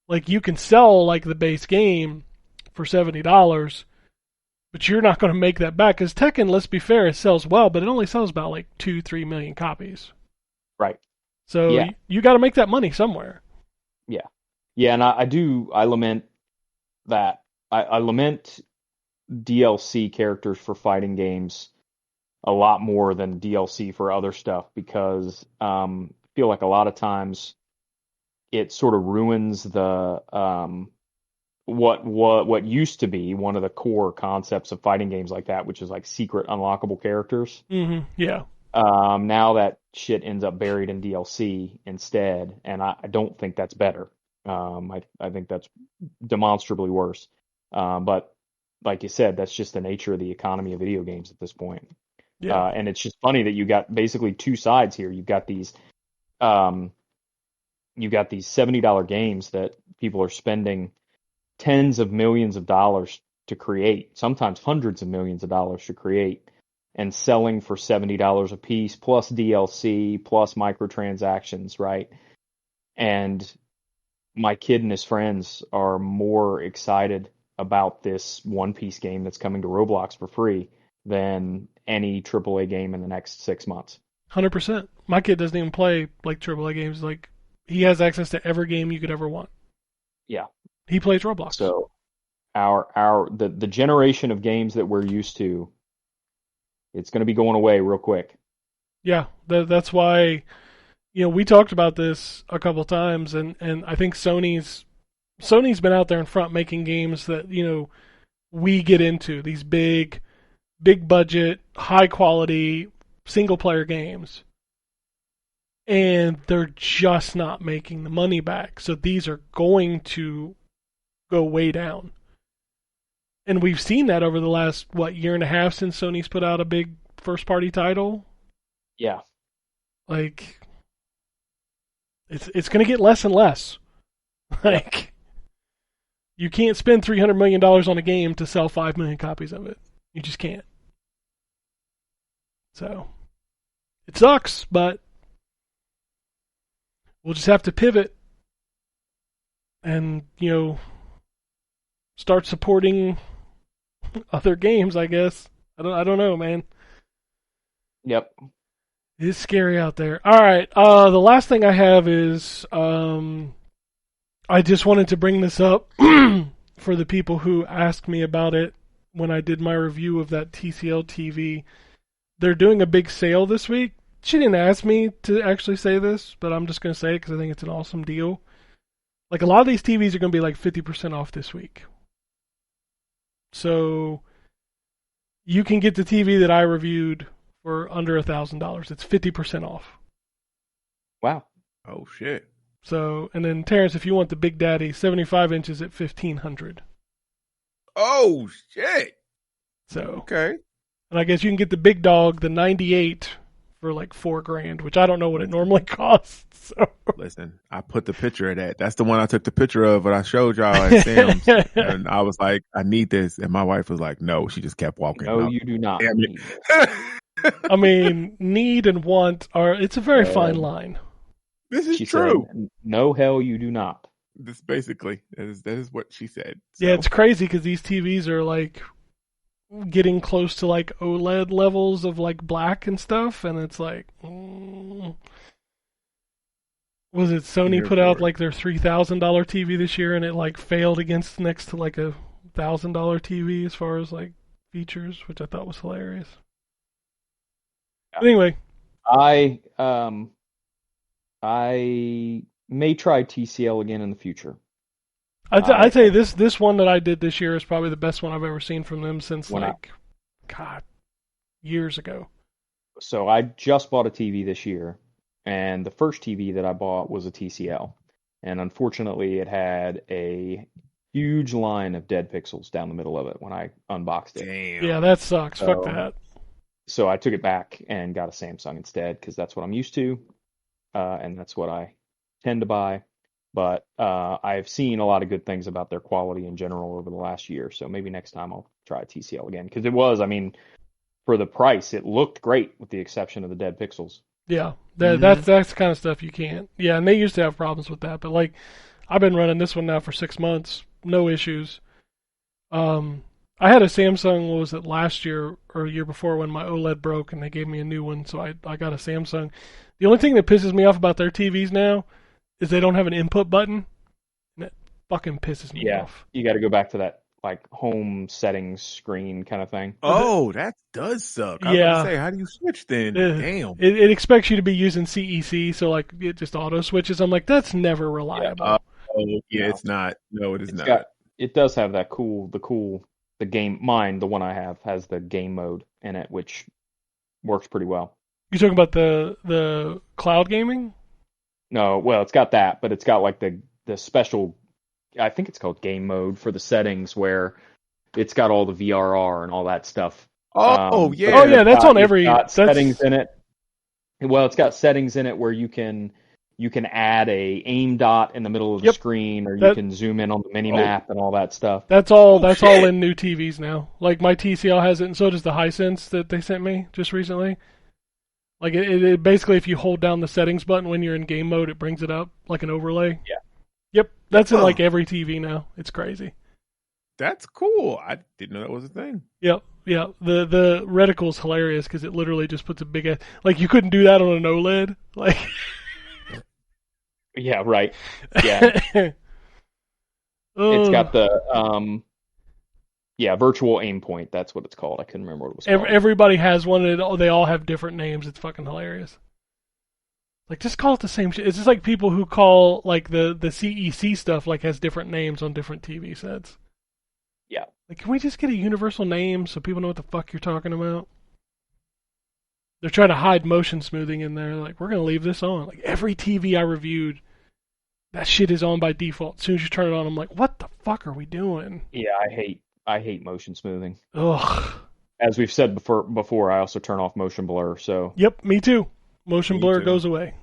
like you can sell like the base game for $70, but you're not going to make that back because Tekken, let's be fair, it sells well, but it only sells about like 2-3 million copies. Right. So Yeah. you got to make that money somewhere. Yeah. Yeah. And I lament that. I lament DLC characters for fighting games a lot more than DLC for other stuff because I feel like a lot of times it sort of ruins the what used to be one of the core concepts of fighting games like that, which is like secret unlockable characters. Yeah. Now that shit ends up buried in DLC instead, and I don't think that's better. I think that's demonstrably worse. But like you said, that's just the nature of the economy of video games at this point. Yeah. And it's just funny that you got basically two sides here. You've got these $70 games that people are spending tens of millions of dollars to create, sometimes hundreds of millions of dollars to create, and selling for $70 a piece, plus DLC, plus microtransactions, right? And my kid and his friends are more excited about this One Piece game that's coming to Roblox for free than any AAA game in the next 6 months. 100%. My kid doesn't even play like AAA games. Like he has access to every game you could ever want. Yeah. He plays Roblox. So the generation of games that we're used to, it's going to be going away real quick. Yeah, that's why we talked about this a couple times, and I think Sony's been out there in front making games that we get into, these big budget, high quality single player games, and they're just not making the money back. So these are going to go way down. And we've seen that over the last year and a half since Sony's put out a big first party title. Yeah. Like it's going to get less and less. Like you can't spend $300 million on a game to sell 5 million copies of it. You just can't. So it sucks, but we'll just have to pivot and start supporting other games, I guess. I don't know, man. Yep. It's scary out there. All right. The last thing I have is I just wanted to bring this up for the people who asked me about it when I did my review of that TCL TV. They're doing a big sale this week. She didn't ask me to actually say this, but I'm just going to say it because I think it's an awesome deal. Like a lot of these TVs are going to be like 50% off this week. So you can get the TV that I reviewed for under $1,000. It's 50% off. Wow. Oh shit. So, and then Terrence, if you want the Big Daddy, 75 inches at $1,500. Oh shit. So okay. And I guess you can get the big dog, the 98, for like $4,000, which I don't know what it normally costs. So. Listen, I put the picture of that. That's the one I took the picture of, but I showed y'all at Sam's, and I was like, I need this, and my wife was like, no. She just kept walking. No, you do not. Damn it. I mean, need and want it's a very fine line. This is true. Said, no, hell, you do not. This basically that is what she said. So. Yeah, it's crazy because these TVs are like getting close to like OLED levels of like black and stuff, and it's like, was it Sony put out like their $3,000 TV this year, and it like failed against next to like a $1,000 TV as far as like features, which I thought was hilarious. But anyway, I may try TCL again in the future. I tell you, this one that I did this year is probably the best one I've ever seen from them since years ago. So I just bought a TV this year, and the first TV that I bought was a TCL, and unfortunately, it had a huge line of dead pixels down the middle of it when I unboxed it. Damn. Yeah, that sucks. Fuck that. So I took it back and got a Samsung instead because that's what I'm used to, and that's what I tend to buy. But I've seen a lot of good things about their quality in general over the last year, so maybe next time I'll try TCL again. Because it was, I mean, for the price, it looked great with the exception of the dead pixels. Yeah, that's the kind of stuff you can't. Yeah, and they used to have problems with that, but like, I've been running this one now for 6 months, no issues. I had a Samsung, what was it, last year or a year before when my OLED broke, and they gave me a new one, so I got a Samsung. The only thing that pisses me off about their TVs now is they don't have an input button, and it fucking pisses me off. You got to go back to that like home settings screen kind of thing. Oh, that does suck. I was going to say, how do you switch then? Damn. It expects you to be using CEC, so like it just auto switches. I'm like, that's never reliable. It's not. No, it is not. It does have that the game. Mine, the one I have, has the game mode in it, which works pretty well. You talking about the cloud gaming? No, well, it's got that, but it's got like the special, I think it's called game mode for the settings, where it's got all the VRR and all that stuff Yeah. Oh yeah, that's on every. Got That's settings in it. Well, it's got settings in it where you can add a aim dot in the middle of the Yep. screen, or you That- can zoom in on the mini map and all that stuff. That's all. Oh, that's all shit. in new TVs now. Like my TCL has it, and so does the Hisense that they sent me just recently. Like it basically, if you hold down the settings button when you're in game mode, it brings it up like an overlay. Yeah. Yep, that's in Oh. like every TV now. It's crazy. That's cool. I didn't know that was a thing. Yep, yeah. The reticle's hilarious because it literally just puts a big ass. Like you couldn't do that on an OLED. Like. Yeah, right. Yeah. It's got the virtual aim point. That's what it's called. I couldn't remember what it was called. Everybody has one, and they all have different names. It's fucking hilarious. Like, just call it the same shit. It's just like people who call like the CEC stuff like has different names on different TV sets. Yeah. Like, can we just get a universal name so people know what the fuck you're talking about? They're trying to hide motion smoothing in there. Like, we're gonna leave this on. Like every TV I reviewed, that shit is on by default. As soon as you turn it on, I'm like, what the fuck are we doing? Yeah, I hate motion smoothing. Ugh. As we've said before, I also turn off motion blur. So Yep, me too. Motion Me blur too. goes away.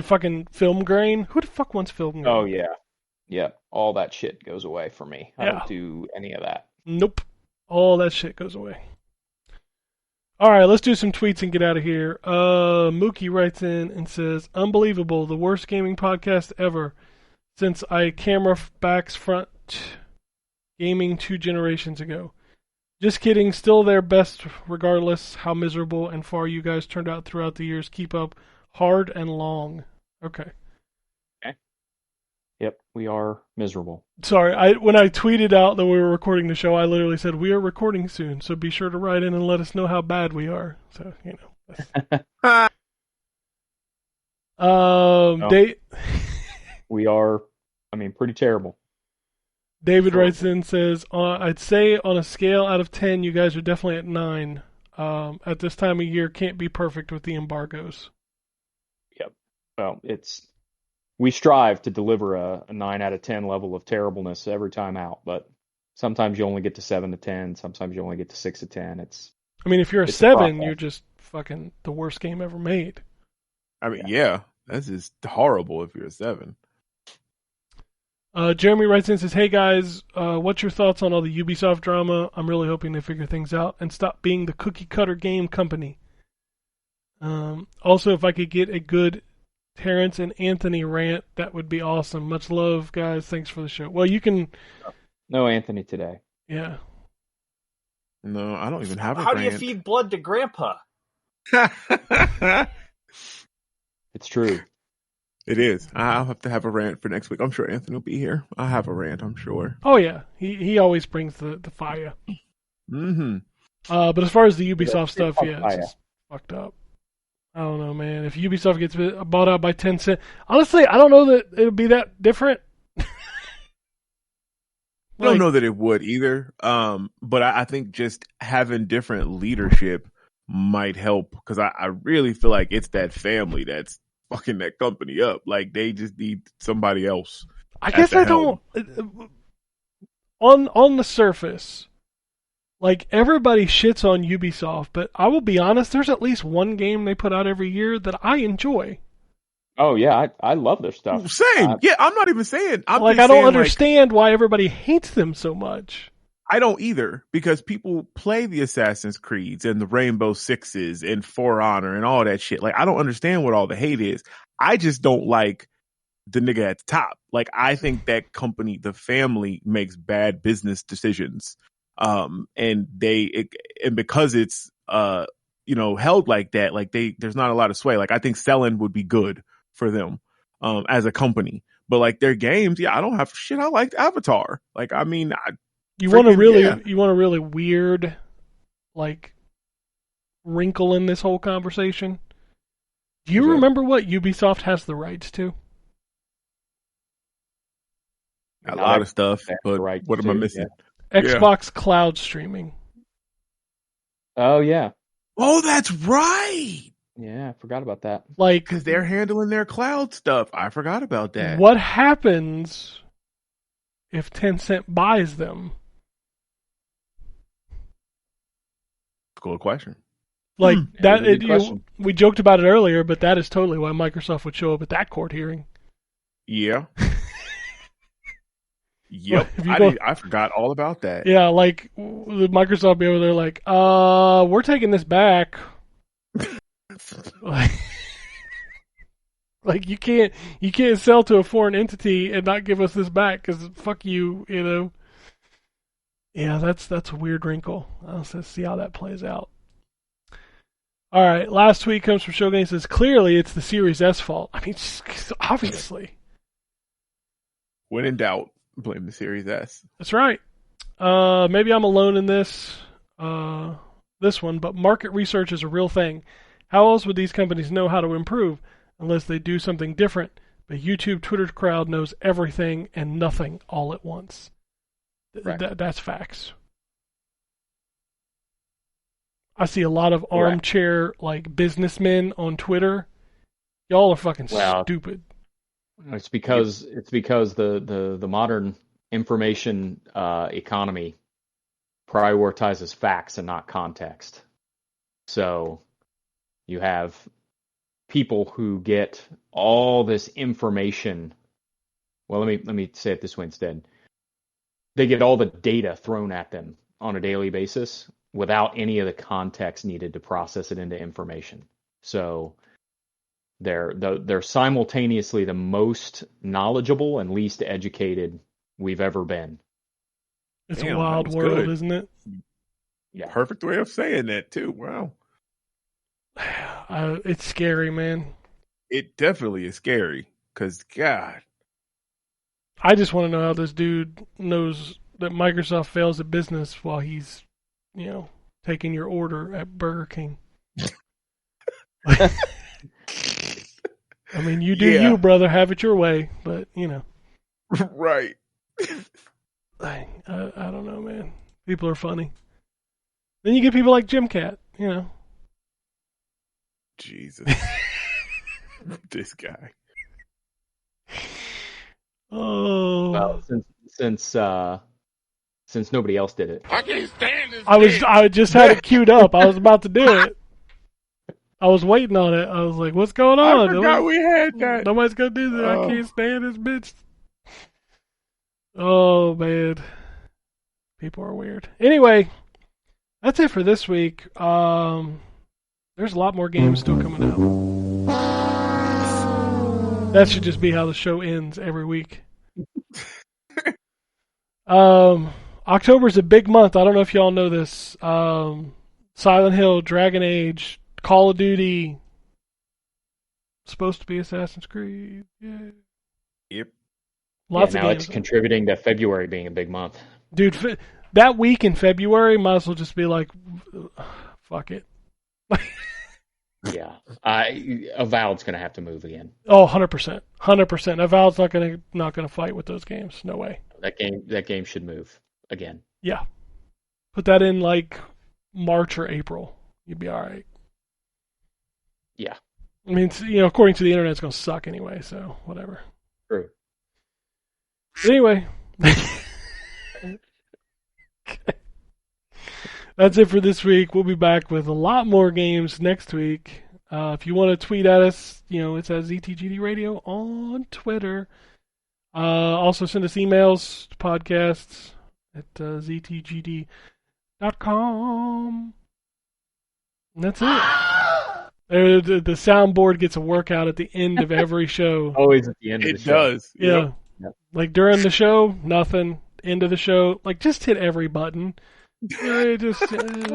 Fucking film grain. Who the fuck wants film grain? oh yeah, all that shit goes away for me. I Yeah. don't do any of that. Nope. All that shit goes away. All right, let's do some tweets and get out of here. Mookie writes in and says, "Unbelievable, the worst gaming podcast ever. Since I camera backs front gaming 2 generations ago. Just kidding, still their best regardless how miserable and far you guys turned out throughout the years. Keep up hard and long." Okay. Yep, we are miserable. Sorry, when I tweeted out that we were recording the show, I literally said, "We are recording soon, so be sure to write in and let us know how bad we are." So, you know. We are, pretty terrible. David writes in and says, "I'd say on a scale out of 10, you guys are definitely at 9. At this time of year, can't be perfect with the embargoes." Yep. Well, we strive to deliver a 9 out of 10 level of terribleness every time out, but sometimes you only get to 7 to 10. Sometimes you only get to 6 to 10. If you're a It's a 7, process. you're just fucking the worst game ever made. Yeah, that's just horrible if you're a 7. Jeremy writes in and says, "Hey guys, what's your thoughts on all the Ubisoft drama? I'm really hoping they figure things out and stop being the cookie cutter game company. Also, if I could get a good Terrence and Anthony rant, that would be awesome. Much love, guys. Thanks for the show." Well, you can... No Anthony today. Yeah. No, I don't even have a How do you rant. feed blood to Grandpa? It's true. It is. I'll have to have a rant for next week. I'm sure Anthony will be here. I'll have a rant, I'm sure. Oh, yeah. He always brings the fire. Mm-hmm. But as far as the Ubisoft Yeah, stuff, fuck yeah, fire. it's just fucked up. I don't know, man. If Ubisoft gets bought out by Tencent, honestly, I don't know that it'll be that different. I don't know that it would either. But I think just having different leadership might help, because I really feel like it's that family that's fucking that company up. Like, they just need somebody else. I guess the I don't. On the surface, like, everybody shits on Ubisoft, but I will be honest, there's at least one game they put out every year that I enjoy. Oh yeah, I love their stuff. Same. Yeah, I'm not even saying. I'm Like, just I don't saying, understand why everybody hates them so much. I don't either, because people play the Assassin's Creeds and the Rainbow Sixes and For Honor and all that shit. Like, I don't understand what all the hate is. I just don't like the nigga at the top. Like, I think that company, the family, makes bad business decisions. And because it's held like that, like there's not a lot of sway. Like, I think selling would be good for them as a company. But like their games, I don't have shit. I liked Avatar. Like, You want a freaking, really weird, like, wrinkle in this whole conversation? Do you remember what Ubisoft has the rights to? a lot of stuff, but right what am I missing? Xbox Cloud streaming. Oh yeah. Oh, that's right. Yeah, I forgot about that. Like, Because they're handling their cloud stuff. I forgot about that. what happens if Tencent buys them? Cool question. Like that, Good question. we joked about it earlier, but that is totally why Microsoft would show up at that court hearing. Yeah. Yep. I forgot all about that. Yeah, like Microsoft be over there like, we're taking this back. Like you can't sell to a foreign entity and not give us this back because fuck you, you know. Yeah, that's a weird wrinkle. Let's see how that plays out. All right, last tweet comes from Shogun. He says, clearly it's the Series S fault. I mean, obviously. When in doubt, blame the Series S. That's right. Maybe I'm alone in this one, but market research is a real thing. How else would these companies know how to improve unless they do something different? But YouTube, Twitter crowd knows everything and nothing all at once. Right. That's facts. I see a lot of armchair like businessmen on Twitter. Y'all are fucking stupid. It's because the modern information economy prioritizes facts and not context. So you have people who get all this information. Well, let me say it this way instead. They get all the data thrown at them on a daily basis without any of the context needed to process it into information. So they're simultaneously the most knowledgeable and least educated we've ever been. It's a wild world, good. Isn't it? Yeah. Perfect way of saying that, too. Wow. It's scary, man. It definitely is scary, because, God. I just want to know how this dude knows that Microsoft fails at business while he's, taking your order at Burger King. I mean, you do you, brother. Have it your way, but, Right. I don't know, man. People are funny. Then you get people like Jim Cat, Jesus. This guy. Oh. Well, since nobody else did it. I can't stand this. I just had it queued up. I was about to do it. I was waiting on it. I was like, what's going on? I forgot we had that. Nobody's going to do that. I can't stand this bitch. Oh, man. People are weird. Anyway, that's it for this week. There's a lot more games still coming out. That should just be how the show ends every week. October's a big month. I don't know if y'all know this. Silent Hill, Dragon Age, Call of Duty. Supposed to be Assassin's Creed. Yeah. Yep. Lots of now games. It's contributing to February being a big month. Dude, that week in February might as well just be like, fuck it. Yeah. Avowed's going to have to move again. Oh, 100%. 100%. Avowed's not gonna fight with those games. No way. That game should move again. Yeah. Put that in like March or April. You'd be all right. Yeah. I mean, according to the internet, it's going to suck anyway, so whatever. True. Anyway. That's it for this week. We'll be back with a lot more games next week. If you want to tweet at us, it's at ZTGD Radio on Twitter. Also send us emails to podcasts at ztgd.com. And that's it. The soundboard gets a workout at the end of every show. Always at the end of the show. It does. Yeah. Yep. Like during the show, nothing. End of the show, like just hit every button. Just whatever.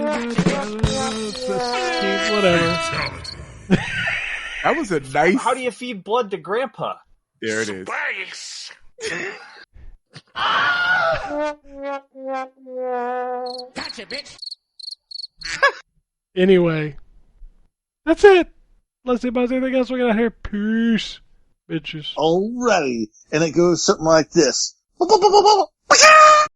That was a nice. How do you feed blood to Grandpa? There it is. Space. Gotcha, bitch. Anyway, that's it. Let's see about anything else we got here. Peace, bitches. Alrighty. And it goes something like this.